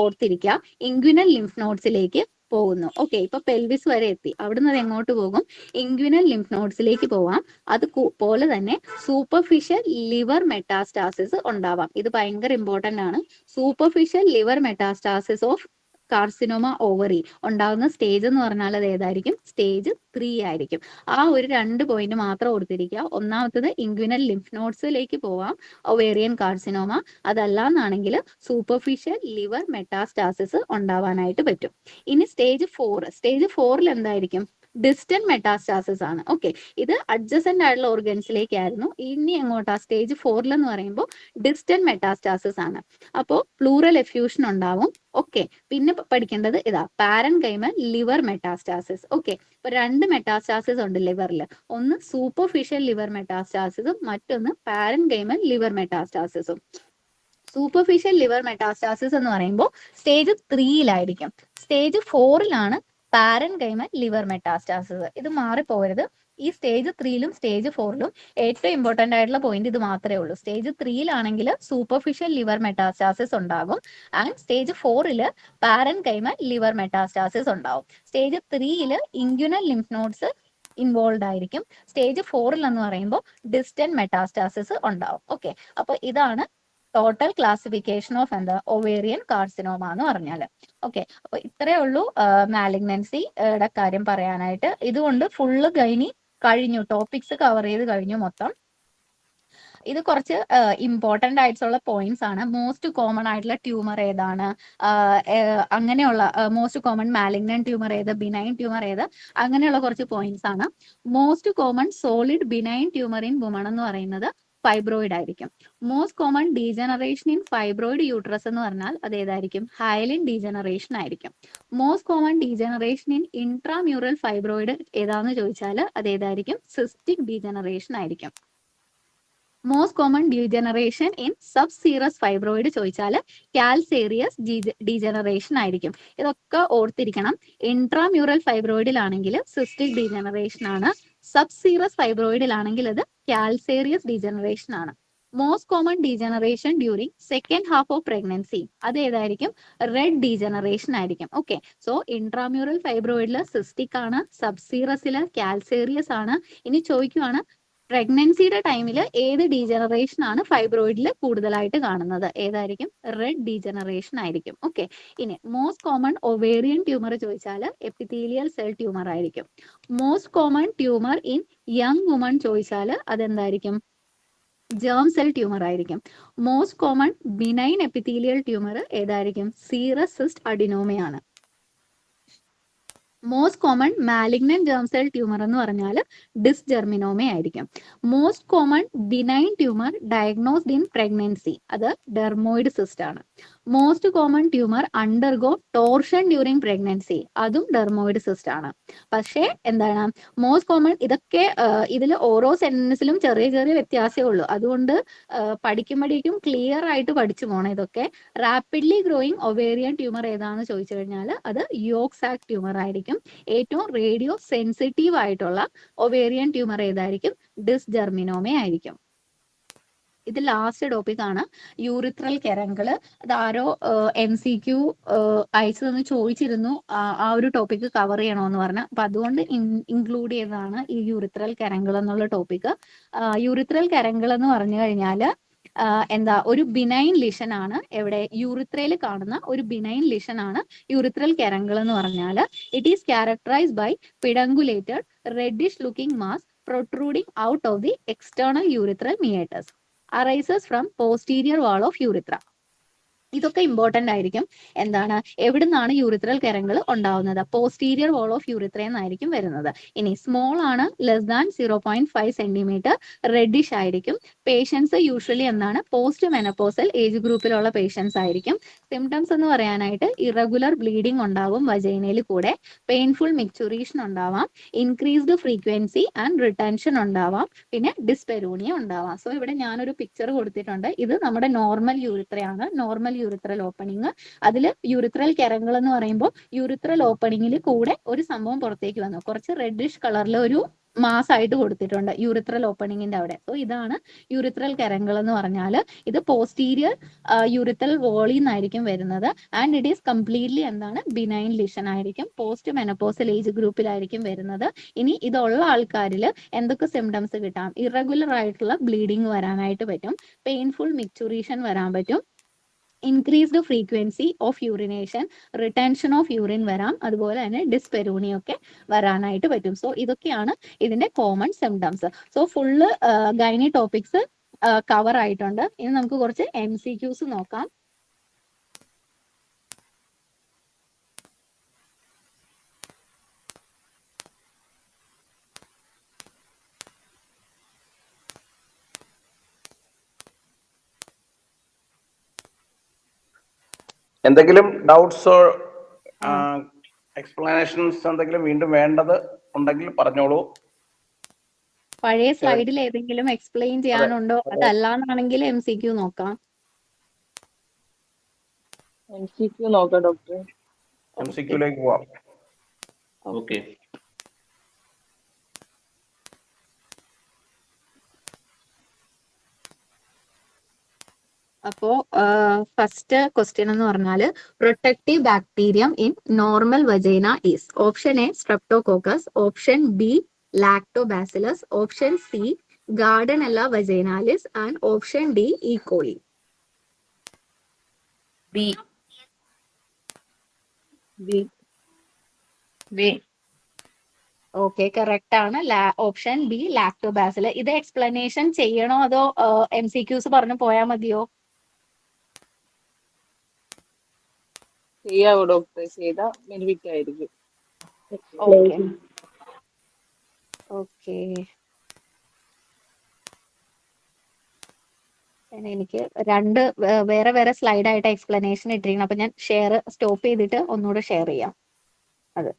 ഓർത്തിരിക്കുക, ഇൻഗ്വിനൽ ലിംഫ് നോഡ്സിലേക്ക് പോകുന്നു. ഓക്കെ, ഇപ്പൊ പെൽവിസ് വരെ എത്തി, അവിടുന്ന് അത് എങ്ങോട്ട് പോകും, ഇൻഗ്വിനൽ ലിംഫ് നോഡ്സിലേക്ക് പോവാം. അത് പോലെ തന്നെ സൂപ്പർഫിഷ്യൽ ലിവർ മെറ്റാസ്റ്റാസിസ് ഉണ്ടാവാം. ഇത് ഭയങ്കര ഇമ്പോർട്ടന്റ് ആണ്. Superficial liver metastasis of carcinoma ovary ഉണ്ടാകുന്ന സ്റ്റേജ് എന്ന് പറഞ്ഞാൽ അത് ഏതായിരിക്കും, സ്റ്റേജ് 3 ആയിരിക്കും. ആ ഒരു 2 പോയിന്റ് മാത്രം ഓർത്തിരിക്കുക. ഒന്നാമത്തത് ഇൻഗ്വിനൽ ലിംഫ് നോഡ്സിലേക്ക് പോവാം, ഒവേറിയൻ കാർസിനോമ. അതല്ലാന്നാണെങ്കിൽ സൂപ്പർഫിഷ്യൽ ലിവർ മെറ്റാസ്റ്റാസിസ് ഉണ്ടാവാനായിട്ട് പറ്റും. ഇനി സ്റ്റേജ് 4. സ്റ്റേജ് 4ൽ എന്തായിരിക്കും, ഡിസ്റ്റന്റ് മെറ്റാസ്റ്റാസിസ് ആണ്. ഓക്കെ, ഇത് അഡ്ജസന്റ് ആയിട്ടുള്ള ഓർഗൻസിലേക്കായിരുന്നു. ഇനി എങ്ങോട്ടാ, സ്റ്റേജ് 4ൽ എന്ന് പറയുമ്പോൾ ഡിസ്റ്റന്റ് മെറ്റാസ്റ്റാസിസ് ആണ്. അപ്പോൾ പ്ലൂറൽ എഫ്യൂഷൻ ഉണ്ടാവും. ഓക്കെ, പിന്നെ പഠിക്കേണ്ടത് ഇതാ പാരൻകൈമൽ ലിവർ മെറ്റാസ്റ്റാസിസ്. ഓക്കെ, ഇപ്പൊ 2 മെറ്റാസ്റ്റാസിസ് ഉണ്ട് ലിവറിൽ, ഒന്ന് സൂപ്പർഫിഷ്യൽ ലിവർ മെറ്റാസ്റ്റാസിസും മറ്റൊന്ന് പാരൻകൈമൽ ലിവർ മെറ്റാസ്റ്റാസിസും. സൂപ്പർഫിഷ്യൽ ലിവർ മെറ്റാസ്റ്റാസിസ് എന്ന് പറയുമ്പോൾ സ്റ്റേജ് 3യിലായിരിക്കും. സ്റ്റേജ് 4ലാണ് പാരൻകൈമൽ ലിവർ മെറ്റാസ്റ്റാസിസ്. ഇത് മാറിപ്പോകരുത്. ഈ സ്റ്റേജ് 3ലും സ്റ്റേജ് 4ലും ഏറ്റവും ഇമ്പോർട്ടന്റ് ആയിട്ടുള്ള പോയിന്റ് ഇത് മാത്രമേ ഉള്ളൂ. സ്റ്റേജ് 3യിലാണെങ്കിൽ സൂപ്പർഫിഷ്യൽ ലിവർ മെറ്റാസ്റ്റാസിസ് ഉണ്ടാകും, ആൻഡ് സ്റ്റേജ് 4ൽ പാരൻകൈമൽ ലിവർ മെറ്റാസ്റ്റാസിസ് ഉണ്ടാവും. സ്റ്റേജ് 3യിൽ ഇൻഗ്വിനൽ ലിംഫ് നോഡ്സ് ഇൻവോൾവ് ആയിരിക്കും. സ്റ്റേജ് 4ൽ എന്ന് പറയുമ്പോൾ ഡിസ്റ്റന്റ് മെറ്റാസ്റ്റാസിസ് ഉണ്ടാവും. ഓക്കെ, അപ്പൊ ഇതാണ് ടോട്ടൽ ക്ലാസിഫിക്കേഷൻ ഓഫ് എന്താ, ഒവേറിയൻ കാർസിനോമ എന്ന് പറഞ്ഞാൽ. ഓക്കെ, അപ്പൊ ഇത്രയേ ഉള്ളൂ മാലിഗ്നൻസിയുടെ കാര്യം പറയാനായിട്ട്. ഇതുകൊണ്ട് ഫുള്ള് കഴിഞ്ഞു, ടോപ്പിക്സ് കവർ ചെയ്ത് കഴിഞ്ഞു മൊത്തം. ഇത് കുറച്ച് ഇമ്പോർട്ടന്റ് ആയിട്ടുള്ള പോയിന്റ്സ് ആണ്. മോസ്റ്റ് കോമൺ ആയിട്ടുള്ള ട്യൂമർ ഏതാണ്, അങ്ങനെയുള്ള മോസ്റ്റ് കോമൺ മാലിഗ്നന്റ് ട്യൂമർ ഏത്, ബിനൈൻ ട്യൂമർ ഏത്, അങ്ങനെയുള്ള കുറച്ച് പോയിന്റ്സ് ആണ്. Most common solid benign tumour in woman എന്ന് പറയുന്നത് ഫൈബ്രോയിഡ് ആയിരിക്കും. Most common degeneration in fibroid uterus എന്ന് പറഞ്ഞാൽ അത് ഏതായിരിക്കും, ഹൈലിൻ ഡീജനറേഷൻ ആയിരിക്കും. Most common degeneration in intramural fibroid ഏതാന്ന് ചോദിച്ചാൽ അത് ഏതായിരിക്കും, സിസ്റ്റിക് ഡീജനറേഷൻ ആയിരിക്കും. Most common degeneration in subserous fibroid ചോദിച്ചാൽ കാൽസേറിയസ് ഡീജനറേഷൻ ആയിരിക്കും. ഇതൊക്കെ ഓർത്തിരിക്കണം. ഇൻട്രാമ്യൂറൽ ഫൈബ്രോയിഡിലാണെങ്കിൽ സിസ്റ്റിക് ഡീജനറേഷൻ ആണ്, സബ് സീറസ് ഫൈബ്രോയിഡിലാണെങ്കിൽ അത് കാൽസേറിയസ് ഡീജനറേഷൻ ആണ്. Most common degeneration during second half of pregnancy അത് ഏതായിരിക്കും, റെഡ് ഡീജനറേഷൻ ആയിരിക്കും. ഓക്കെ, സോ ഇൻട്രാമ്യൂറൽ ഫൈബ്രോയിഡിൽ സിസ്റ്റിക് ആണ്, സബ് സീറസിൽ കാൽസേറിയസ് ആണ്. ഇനി ചോദിക്കുവാണ് പ്രഗ്നൻസിയുടെ ടൈമിൽ ഏത് ഡീജനറേഷൻ ആണ് ഫൈബ്രോയിഡിൽ കൂടുതലായിട്ട് കാണുന്നത്, ഏതായിരിക്കും, റെഡ് ഡീജനറേഷൻ ആയിരിക്കും. ഓക്കെ, ഇനി മോസ്റ്റ് കോമൺ ഒവേറിയൻ ട്യൂമർ ചോദിച്ചാൽ എപ്പിത്തീലിയൽ സെൽ ട്യൂമർ ആയിരിക്കും. Most common tumour in young woman ചോദിച്ചാൽ അതെന്തായിരിക്കും, ജേം സെൽ ട്യൂമർ ആയിരിക്കും. Most common benign epithelial tumour ഏതായിരിക്കും, സീറസ് സിസ്റ്റ് അഡിനോമയാണ്. Most common malignant germ cell tumour എന്ന് പറഞ്ഞാൽ ഡിസ്ജെർമിനോമ ആയിരിക്കും. Most common benign tumour diagnosed in pregnancy, അത് ഡെർമോയിഡ് സിസ്റ്റ് ആണ്. Most common tumour undergo torsion during pregnancy, അതും ഡെർമോയിഡ് സിസ്റ്റ് ആണ്. പക്ഷേ എന്താണ് മോസ്റ്റ് കോമൺ, ഇതൊക്കെ ഇതിൽ ഓരോ സെന്റൻസിലും ചെറിയ ചെറിയ വ്യത്യാസമേ ഉള്ളൂ. അതുകൊണ്ട് പഠിക്കുമ്പോഴേക്കും ക്ലിയർ ആയിട്ട് പഠിച്ചു പോകണം. ഇതൊക്കെ റാപ്പിഡ്ലി ഗ്രോയിങ് ഒവേറിയൻ ട്യൂമർ ഏതാണെന്ന് ചോദിച്ചു കഴിഞ്ഞാൽ അത് യോക് സാക് ട്യൂമർ ആയിരിക്കും. ഏറ്റവും റേഡിയോ സെൻസിറ്റീവ് ആയിട്ടുള്ള ഒവേറിയൻ ട്യൂമർ ഏതായിരിക്കും? ഡിസ്ജെർമിനോമ ആയിരിക്കും. ഇത് ലാസ്റ്റ് ടോപ്പിക് ആണ്, യൂറിത്രൽ കെരങ്കിള്. അതാരോ MCQ അയച്ചു തന്ന് ചോദിച്ചിരുന്നു ആ ഒരു ടോപ്പിക് കവർ ചെയ്യണമെന്ന് പറഞ്ഞ്. അപ്പൊ അതുകൊണ്ട് ഇൻക്ലൂഡ് ചെയ്തതാണ് ഈ യൂറിത്രൽ കെരങ്കിൾ എന്നുള്ള ടോപ്പിക്. യൂറിത്രൽ കെരങ്കിൾ എന്ന് പറഞ്ഞു കഴിഞ്ഞാൽ എന്താ, ഒരു ബിനൈൻ ലിഷൻ ആണ്. എവിടെ? യൂറിത്രയിൽ കാണുന്ന ഒരു ബിനൈൻ ലിഷൻ ആണ് യൂറിത്രൽ കെരങ്കിൾ എന്ന് പറഞ്ഞാൽ. It is characterised by pedunculated reddish looking mass protruding out of the external urethral meatus, arises from posterior wall of urethra. ഇതൊക്കെ ഇമ്പോർട്ടന്റ് ആയിരിക്കും. എന്താണ്, എവിടുന്നാണ് യൂറിത്രൽ കെരങ്കിൾ ഉണ്ടാവുന്നത്? പോസ്റ്റീരിയർ വോൾ ഓഫ് യൂറിത്ര എന്നായിരിക്കും വരുന്നത്. ഇനി സ്മോൾ ആണ്, ലെസ് ദാൻ 0.5 സെന്റിമീറ്റർ, റെഡിഷ് ആയിരിക്കും. പേഷ്യൻസ് യൂഷ്വലി എന്താണ്, പോസ്റ്റ് മെനപ്പോസൽ ഏജ് ഗ്രൂപ്പിലുള്ള പേഷ്യൻസ് ആയിരിക്കും. സിംറ്റംസ് എന്ന് പറയാനായിട്ട് ഇറഗുലർ ബ്ലീഡിംഗ് ഉണ്ടാവും വജൈനയിൽ കൂടെ, പെയിൻഫുൾ മിക്ചുറേഷൻ ഉണ്ടാവാം, ഇൻക്രീസ്ഡ് ഫ്രീക്വൻസി ആൻഡ് റിട്ടൻഷൻ ഉണ്ടാവാം, പിന്നെ ഡിസ്പെരൂണിയ ഉണ്ടാവാം. സോ ഇവിടെ ഞാനൊരു പിക്ചർ കൊടുത്തിട്ടുണ്ട്. ഇത് നമ്മുടെ നോർമൽ യൂറിത്രയാണ്, നോർമൽ യൂറിത്രൽ ഓപ്പണിങ്. അതിൽ യൂറിത്രൽ കെരങ്കിൾ എന്ന് പറയുമ്പോൾ യൂറിത്രൽ ഓപ്പണിങ്ങിൽ കൂടെ ഒരു സംഭവം പുറത്തേക്ക് വന്നു, കുറച്ച് റെഡിഷ് കളറിൽ ഒരു മാസ് ആയിട്ട് കൊടുത്തിട്ടുണ്ട് യൂറിത്രൽ ഓപ്പണിങ്ങിന്റെ അവിടെ. സോ ഇതാണ് യൂറിത്രൽ കെരങ്കിൾ എന്ന് പറഞ്ഞാൽ. ഇത് പോസ്റ്റീരിയർ യൂറിത്രൽ വോളിൽ നിന്നായിരിക്കും വരുന്നത്. ആൻഡ് ഇറ്റ് ഈസ് കംപ്ലീറ്റ്ലി എന്താണ്, ബിനൈൻ ലിഷൻ ആയിരിക്കും. പോസ്റ്റ് മെനപ്പോസൽ ഏജ് ഗ്രൂപ്പിലായിരിക്കും വരുന്നത്. ഇനി ഇതുള്ള ആൾക്കാരിൽ എന്തൊക്കെ സിംറ്റംസ് കിട്ടാം? ഇറഗുലർ ആയിട്ടുള്ള ബ്ലീഡിങ് വരാനായിട്ട് പറ്റും, പെയിൻഫുൾ മിക്ചുറേഷൻ വരാൻ പറ്റും, increased frequency of urination, retention of urine വരാം, അതുപോലെ തന്നെ ഡിസ്പെരൂണി ഒക്കെ വരാനായിട്ട് പറ്റും. സോ ഇതൊക്കെയാണ് ഇതിന്റെ common symptoms. So full ഗൈനി topics cover ആയിട്ടുണ്ട്. ഇനി നമുക്ക് കുറച്ച് MCQs നോക്കാം. എന്തെങ്കിലും ഡൗട്ട്സോ എക്സ്പ്ലനേഷൻസ് എന്തെങ്കിലും വീണ്ടും വേണ്ടത് ഉണ്ടെങ്കിൽ പറഞ്ഞോളൂ. പഴയ സ്ലൈഡിൽ ഏതെങ്കിലും എക്സ്പ്ലെയിൻ ചെയ്യാനുണ്ടോ? അതല്ലാന്നാണെങ്കിൽ MCQ നോക്കാം. MCQ നോക്കാം ഡോക്ടർ. MCQയിലേക്ക് പോവാം. ഓക്കെ. അപ്പോ ഫസ്റ്റ് ക്വസ്റ്റ്യൻ എന്ന് പറഞ്ഞാല് protective bacterium in normal vagina is option A streptococcus, option B lactobacillus, option C Gardnerella vaginalis and option D E coli. B B B okay, correct ആണ്. Option B lactobacilli. ഇത് എക്സ്പ്ലനേഷൻ ചെയ്യണോ അതോ MCQs പറഞ്ഞു പോയാൽ മതിയോ? ചെയ്യാവോ ഡോക്ടർ? ചെയ്താ ബെനിഫിറ്റ് ആയിരിക്കും. ഓക്കെ ഓക്കെ, എനിക്ക് രണ്ട് വേറെ വേറെ സ്ലൈഡ് ആയിട്ട് എക്സ്പ്ലനേഷൻ ഇട്ടിരിക്കണം. അപ്പൊ ഞാൻ ഷെയർ സ്റ്റോപ്പ് ചെയ്തിട്ട് ഒന്നുകൂടെ ഷെയർ ചെയ്യാം. അത്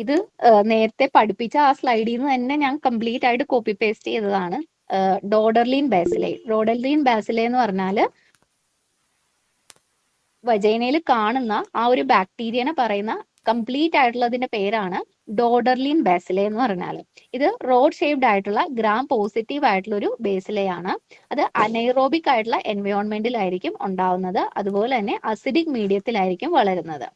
ഇത് നേരത്തെ പഠിപ്പിച്ച ആ സ്ലൈഡിൽ നിന്ന് തന്നെ ഞാൻ കംപ്ലീറ്റ് ആയിട്ട് കോപ്പി പേസ്റ്റ് ചെയ്തതാണ്. ഡോഡർലിൻ ബാസിലെ. ഡോഡർലിൻ ബാസിലെ എന്ന് പറഞ്ഞാല് വജൈനയിൽ കാണുന്ന ആ ഒരു ബാക്ടീരിയനെ പറയുന്ന കംപ്ലീറ്റ് ആയിട്ടുള്ളതിന്റെ പേരാണ് ഡോഡർലിൻ ബാസിലെ എന്ന് പറഞ്ഞാൽ. ഇത് റോഡ് ഷേപ്ഡ് ആയിട്ടുള്ള ഗ്രാം പോസിറ്റീവ് ആയിട്ടുള്ള ഒരു ബേസിലെയാണ്. അത് അനൈറോബിക് ആയിട്ടുള്ള എൻവയോൺമെന്റിലായിരിക്കും ഉണ്ടാവുന്നത്. അതുപോലെ തന്നെ അസിഡിക് മീഡിയത്തിലായിരിക്കും വളരുന്നത്.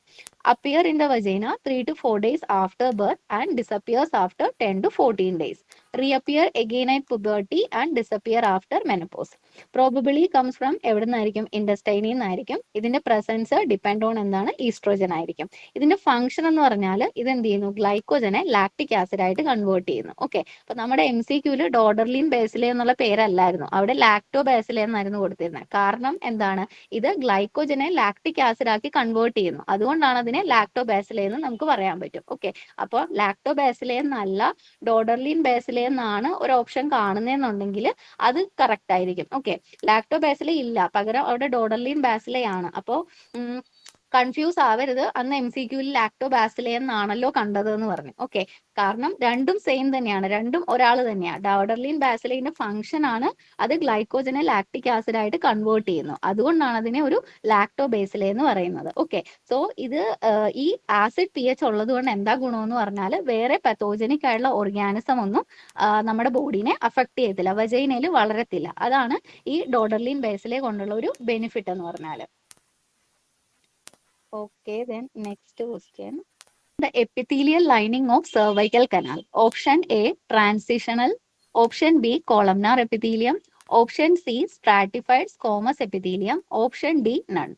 Appear in the vagina 3 to 4 days after birth and disappears after 10 to 14 days. Reappear again at puberty and disappear after menopause. Probably comes from എവിടെ നിന്നായിരിക്കും? ഇൻഡസ്റ്റൈനിൽ നിന്നായിരിക്കും. ഇതിന്റെ പ്രസൻസ് ഡിപ്പെൻഡ് ഓൺ എന്താണ്? ഈസ്ട്രോജൻ ആയിരിക്കും. ഇതിന്റെ ഫംഗ്ഷൻ എന്ന് പറഞ്ഞാൽ ഇത് എന്ത് ചെയ്യുന്നു? ഗ്ലൈക്കോജനെ ലാക്ടിക് ആസിഡ് ആയിട്ട് കൺവേർട്ട് ചെയ്യുന്നു. ഓക്കെ, അപ്പൊ നമ്മുടെ MCQല് ഡോഡർലിൻ ബേസിലെ എന്നുള്ള പേരല്ലായിരുന്നു, അവിടെ ലാക്ടോ ബേസിലെ എന്നായിരുന്നു കൊടുത്തിരുന്നത്. കാരണം എന്താണ്? ഇത് ഗ്ലൈക്കോജനെ ലാക്ടിക് ആസിഡ് ആക്കി കൺവേർട്ട് ചെയ്യുന്നു, അതുകൊണ്ടാണ് അതിനെ ലാക്ടോ ബേസിലെ എന്ന് നമുക്ക് പറയാൻ പറ്റും. ഓക്കെ, അപ്പോൾ ലാക്ടോ ബേസിലെ എന്നല്ല ഡോഡർലിൻ ബേസിലെ എന്നാണ് ഒരു ഓപ്ഷൻ കാണുന്നതെന്നുണ്ടെങ്കിൽ അത് കറക്റ്റ് ആയിരിക്കും. ഓക്കെ, ലാക്ടോ ബാസിലെ ഇല്ല, പകരം അവിടെ ഡോഡർലിൻ ബാസിലെയാണ്. അപ്പോൾ കൺഫ്യൂസ് ആവരുത്, അന്ന് MCQയിൽ ലാക്ടോ ബാസിലെ എന്നാണല്ലോ കണ്ടത് എന്ന് പറഞ്ഞു. ഓക്കെ, കാരണം രണ്ടും സെയിം തന്നെയാണ്, രണ്ടും ഒരാൾ തന്നെയാണ്. ഡോഡർലിൻ ബാസിലിന്റെ ഫംഗ്ഷൻ ആണ് അത് ഗ്ലൈക്കോജനെ ലാക്ടിക് ആസിഡ് ആയിട്ട് കൺവേർട്ട് ചെയ്യുന്നു, അതുകൊണ്ടാണ് അതിനെ ഒരു ലാക്ടോ ബേസിലെ എന്ന് പറയുന്നത്. ഓക്കെ, സോ ഇത് ഈ ആസിഡ് pH ഉള്ളത് കൊണ്ട് എന്താ ഗുണമെന്ന് പറഞ്ഞാൽ വേറെ പത്തോജനിക് ആയിട്ടുള്ള ഓർഗാനിസം ഒന്നും നമ്മുടെ ബോഡീനെ അഫക്ട് ചെയ്യത്തില്ല, വജൈനയിൽ വളരത്തില്ല. അതാണ് ഈ ഡോഡർലിൻ ബേസിലെ കൊണ്ടുള്ള ഒരു ബെനിഫിറ്റ് എന്ന് പറഞ്ഞാൽ. Okay, then next question. The epithelial lining of cervical canal. Option A, transitional. Option B, columnar epithelium. Option C, stratified squamous epithelium. Option D, none.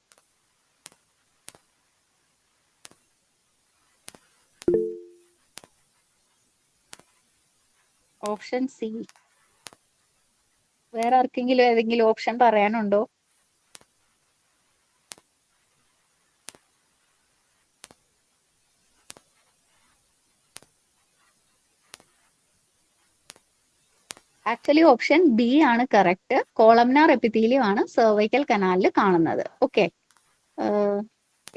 Option C. വേറെ ആർക്കെങ്കിലും ഏതെങ്കിലും ഓപ്ഷൻ പറയാനുണ്ടോ? ആക്ച്വലി ഓപ്ഷൻ ബി ആണ് കറക്റ്റ്. കോളംനാർ എപ്പിത്തീലിയം ആണ് സെർവൈക്കൽ കനാലിൽ കാണുന്നത്. Okay,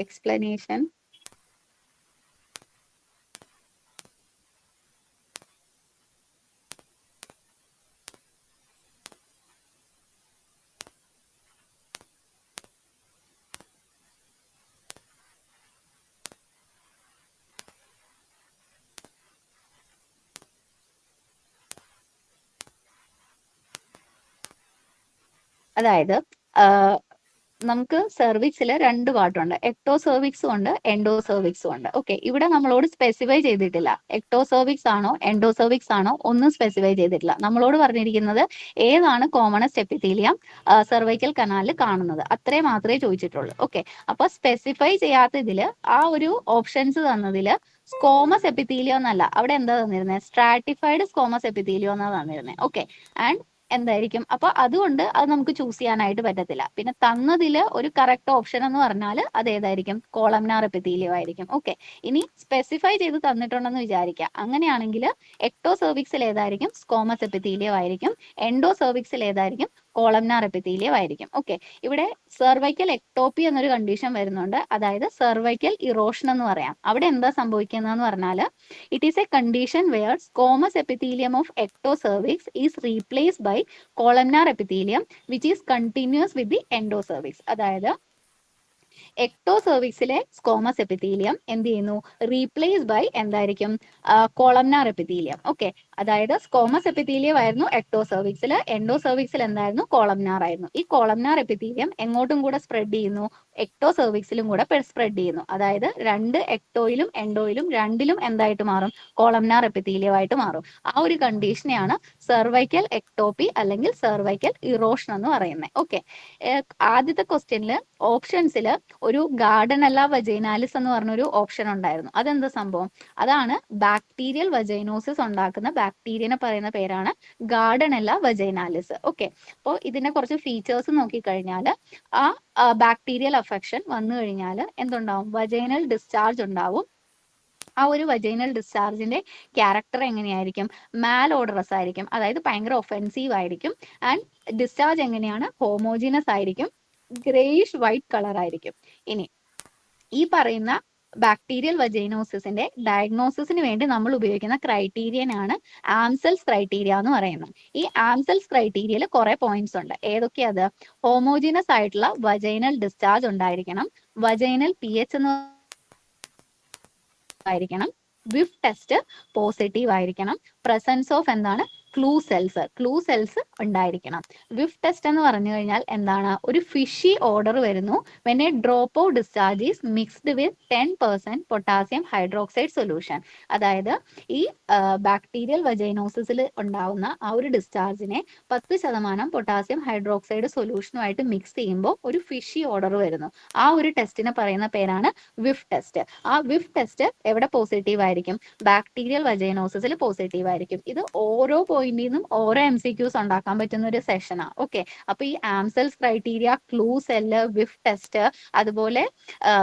explanation. അതായത് നമുക്ക് സെർവിക്സിൽ രണ്ട് പാർട്ടുണ്ട്, എക്ടോ സെർവിക്സും ഉണ്ട്, എൻഡോ സെർവിക്സും ഉണ്ട്. ഓക്കെ, ഇവിടെ നമ്മളോട് സ്പെസിഫൈ ചെയ്തിട്ടില്ല എക്ടോ സെർവിക്സ് ആണോ എൻഡോ സെർവിക്സ് ആണോ, ഒന്നും സ്പെസിഫൈ ചെയ്തിട്ടില്ല. നമ്മളോട് പറഞ്ഞിരിക്കുന്നത് ഏതാണ് കോമണസ്റ്റ് എപ്പിത്തീലിയം സെർവൈക്കൽ കനാലിൽ കാണുന്നത്, അത്രേ മാത്രമേ ചോദിച്ചിട്ടുള്ളൂ. ഓക്കെ, അപ്പൊ സ്പെസിഫൈ ചെയ്യാത്തതില് ആ ഒരു ഓപ്ഷൻസ് തന്നതില് സ്കോമസ് എപ്പിത്തീലിയം എന്നല്ല, അവിടെ എന്താ തന്നിരുന്നത്? സ്ട്രാറ്റിഫൈഡ് സ്കോമസ് എപ്പിത്തീലിയം എന്നാ തന്നിരുന്നത്. ഓക്കെ, ആൻഡ് എന്തായിരിക്കും? അപ്പൊ അതുകൊണ്ട് അത് നമുക്ക് ചൂസ് ചെയ്യാനായിട്ട് പറ്റത്തില്ല. പിന്നെ തന്നതിൽ ഒരു കറക്റ്റ് ഓപ്ഷൻ എന്ന് പറഞ്ഞാൽ അത് ഏതായിരിക്കും? കോളംനാർ എപ്പിത്തീലിയം ആയിരിക്കും. ഓക്കെ, ഇനി സ്പെസിഫൈ ചെയ്ത് തന്നിട്ടുണ്ടെന്ന് വിചാരിക്കുക, അങ്ങനെയാണെങ്കിൽ എക്ടോ സെർവിക്സിൽ ഏതായിരിക്കും? സ്കോമസ് എപ്പിത്തീലിയം ആയിരിക്കും. എൻഡോ സെർവിക്സിൽ ഏതായിരിക്കും? കോളംനാർ എപ്പിത്തീലിയം ആയിരിക്കും. ഓക്കെ, ഇവിടെ സെർവൈക്കൽ എക്ടോപ്പി എന്നൊരു കണ്ടീഷൻ വരുന്നുണ്ട്, അതായത് സെർവൈക്കൽ ഇറോഷൻ എന്ന് പറയാം. അവിടെ എന്താ സംഭവിക്കുന്നതെന്ന് പറഞ്ഞാൽ it is a condition where squamous epithelium of ectocervix is replaced by columnar epithelium which is continuous with the endocervix. അതായത് എക്ടോ സെർവിക്സിലെ സ്കോമസ് എപ്പിത്തീലിയം എന്ത് ചെയ്യുന്നു? റീപ്ലേസ് ബൈ എന്തായിരിക്കും? Columnar epithelium. ഓക്കെ, അതായത് സ്കോമസ് എപ്പിത്തീലിയം ആയിരുന്നു എക്ടോ സെർവിക്സിൽ, എൻഡോ സെർവിക്സിൽ എന്തായിരുന്നു? കോളംനാർ ആയിരുന്നു. ഈ കോളംനാർ എപ്പിത്തീലിയം എങ്ങോട്ടും കൂടെ സ്പ്രെഡ് ചെയ്യുന്നു? എക്ടോ സെർവിക്സിലും കൂടെ സ്പ്രെഡ് ചെയ്യുന്നു. അതായത് രണ്ട് എക്ടോയിലും എൻഡോയിലും രണ്ടിലും എന്തായിട്ട് മാറും? കോളംനാർ എപ്പിത്തീലിയം ആയിട്ട് മാറും. ആ ഒരു കണ്ടീഷനെയാണ് സെർവൈക്കൽ എക്ടോപ്പി അല്ലെങ്കിൽ സെർവൈക്കൽ ഇറോഷൻ എന്ന് പറയുന്നത്. ഓക്കെ, ആദ്യത്തെ ക്വസ്റ്റ്യനിൽ ഓപ്ഷൻസിൽ ഒരു ഗാർഡനല്ല വജൈനാലിസ് എന്ന് പറഞ്ഞൊരു ഓപ്ഷൻ ഉണ്ടായിരുന്നു. അതെന്താ സംഭവം? അതാണ് ബാക്ടീരിയൽ വജൈനോസിസ് ഉണ്ടാക്കുന്ന ബാക്ടീരിയനെ പറയുന്ന പേരാണ് ഗാർഡനല്ല വജൈനാലിസ്. ഓക്കെ, അപ്പോൾ ഇതിന്റെ കുറച്ച് ഫീച്ചേഴ്സ് നോക്കിക്കഴിഞ്ഞാൽ ആ ബാക്ടീരിയൽ അഫെക്ഷൻ വന്നു കഴിഞ്ഞാൽ എന്തുണ്ടാവും? വജൈനൽ ഡിസ്ചാർജ് ഉണ്ടാവും. ആ ഒരു വജൈനൽ ഡിസ്ചാർജിന്റെ ക്യാരക്ടർ എങ്ങനെയായിരിക്കും? മാൽ ഓഡറസ് ആയിരിക്കും, അതായത് ഭയങ്കര ഒഫെൻസീവ് ആയിരിക്കും. ആൻഡ് ഡിസ്ചാർജ് എങ്ങനെയാണ്? ഹോമോജീനസ് ആയിരിക്കും, ഗ്രേയിഷ് വൈറ്റ് കളർ ആയിരിക്കും. ഇനി ഈ പറയുന്ന ബാക്ടീരിയൽ വജൈനോസിസിന്റെ ഡയഗ്നോസിസിന് വേണ്ടി നമ്മൾ ഉപയോഗിക്കുന്ന ക്രൈറ്റീരിയനാണ് ആംസെൽസ് ക്രൈറ്റീരിയ എന്ന് പറയുന്നത്. ഈ ആംസെൽസ് ക്രൈറ്റീരിയയിൽ കുറെ പോയിന്റ്സ് ഉണ്ട്. ഏതൊക്കെയത്? ഹോമോജീനസ് ആയിട്ടുള്ള വജൈനൽ ഡിസ്ചാർജ് ഉണ്ടായിരിക്കണം, വജൈനൽ pH എന്ന് ആയിരിക്കണം, വിഫ് ടെസ്റ്റ് പോസിറ്റീവ് ആയിരിക്കണം, പ്രസൻസ് ഓഫ് എന്താണ്? ക്ലൂ സെൽസ് ഉണ്ടായിരിക്കണം. വിഫ് ടെസ്റ്റ് എന്ന് പറഞ്ഞു കഴിഞ്ഞാൽ എന്താണ്? ഒരു ഫിഷി ഓർഡർ വരുന്നു when a drop of discharge is mixed with 10% potassium hydroxide solution. അതായത് ഈ ബാക്ടീരിയൽ വജൈനോസിസിൽ ഉണ്ടാവുന്ന ആ ഒരു ഡിസ്ചാർജിനെ 10% പൊട്ടാസ്യം ഹൈഡ്രോക്സൈഡ് സൊല്യൂഷനുമായിട്ട് മിക്സ് ചെയ്യുമ്പോൾ ഒരു ഫിഷി ഓർഡർ വരുന്നു. ആ ഒരു ടെസ്റ്റിനെ പറയുന്ന പേരാണ് വിഫ് ടെസ്റ്റ്. ആ വിഫ് ടെസ്റ്റ് എവിടെ പോസിറ്റീവ് ആയിരിക്കും? ബാക്ടീരിയൽ വജൈനോസിസിൽ പോസിറ്റീവ് ആയിരിക്കും. ഇത് ഓരോ പോയിന്റിൽ നിന്നും ഓരോ MCQs ഉണ്ടാക്കാൻ പറ്റുന്ന ഒരു സെഷനാണ്. ഓക്കെ, അപ്പൊ ഈ Amsel's criteria, clue cell, whiff test, അതുപോലെ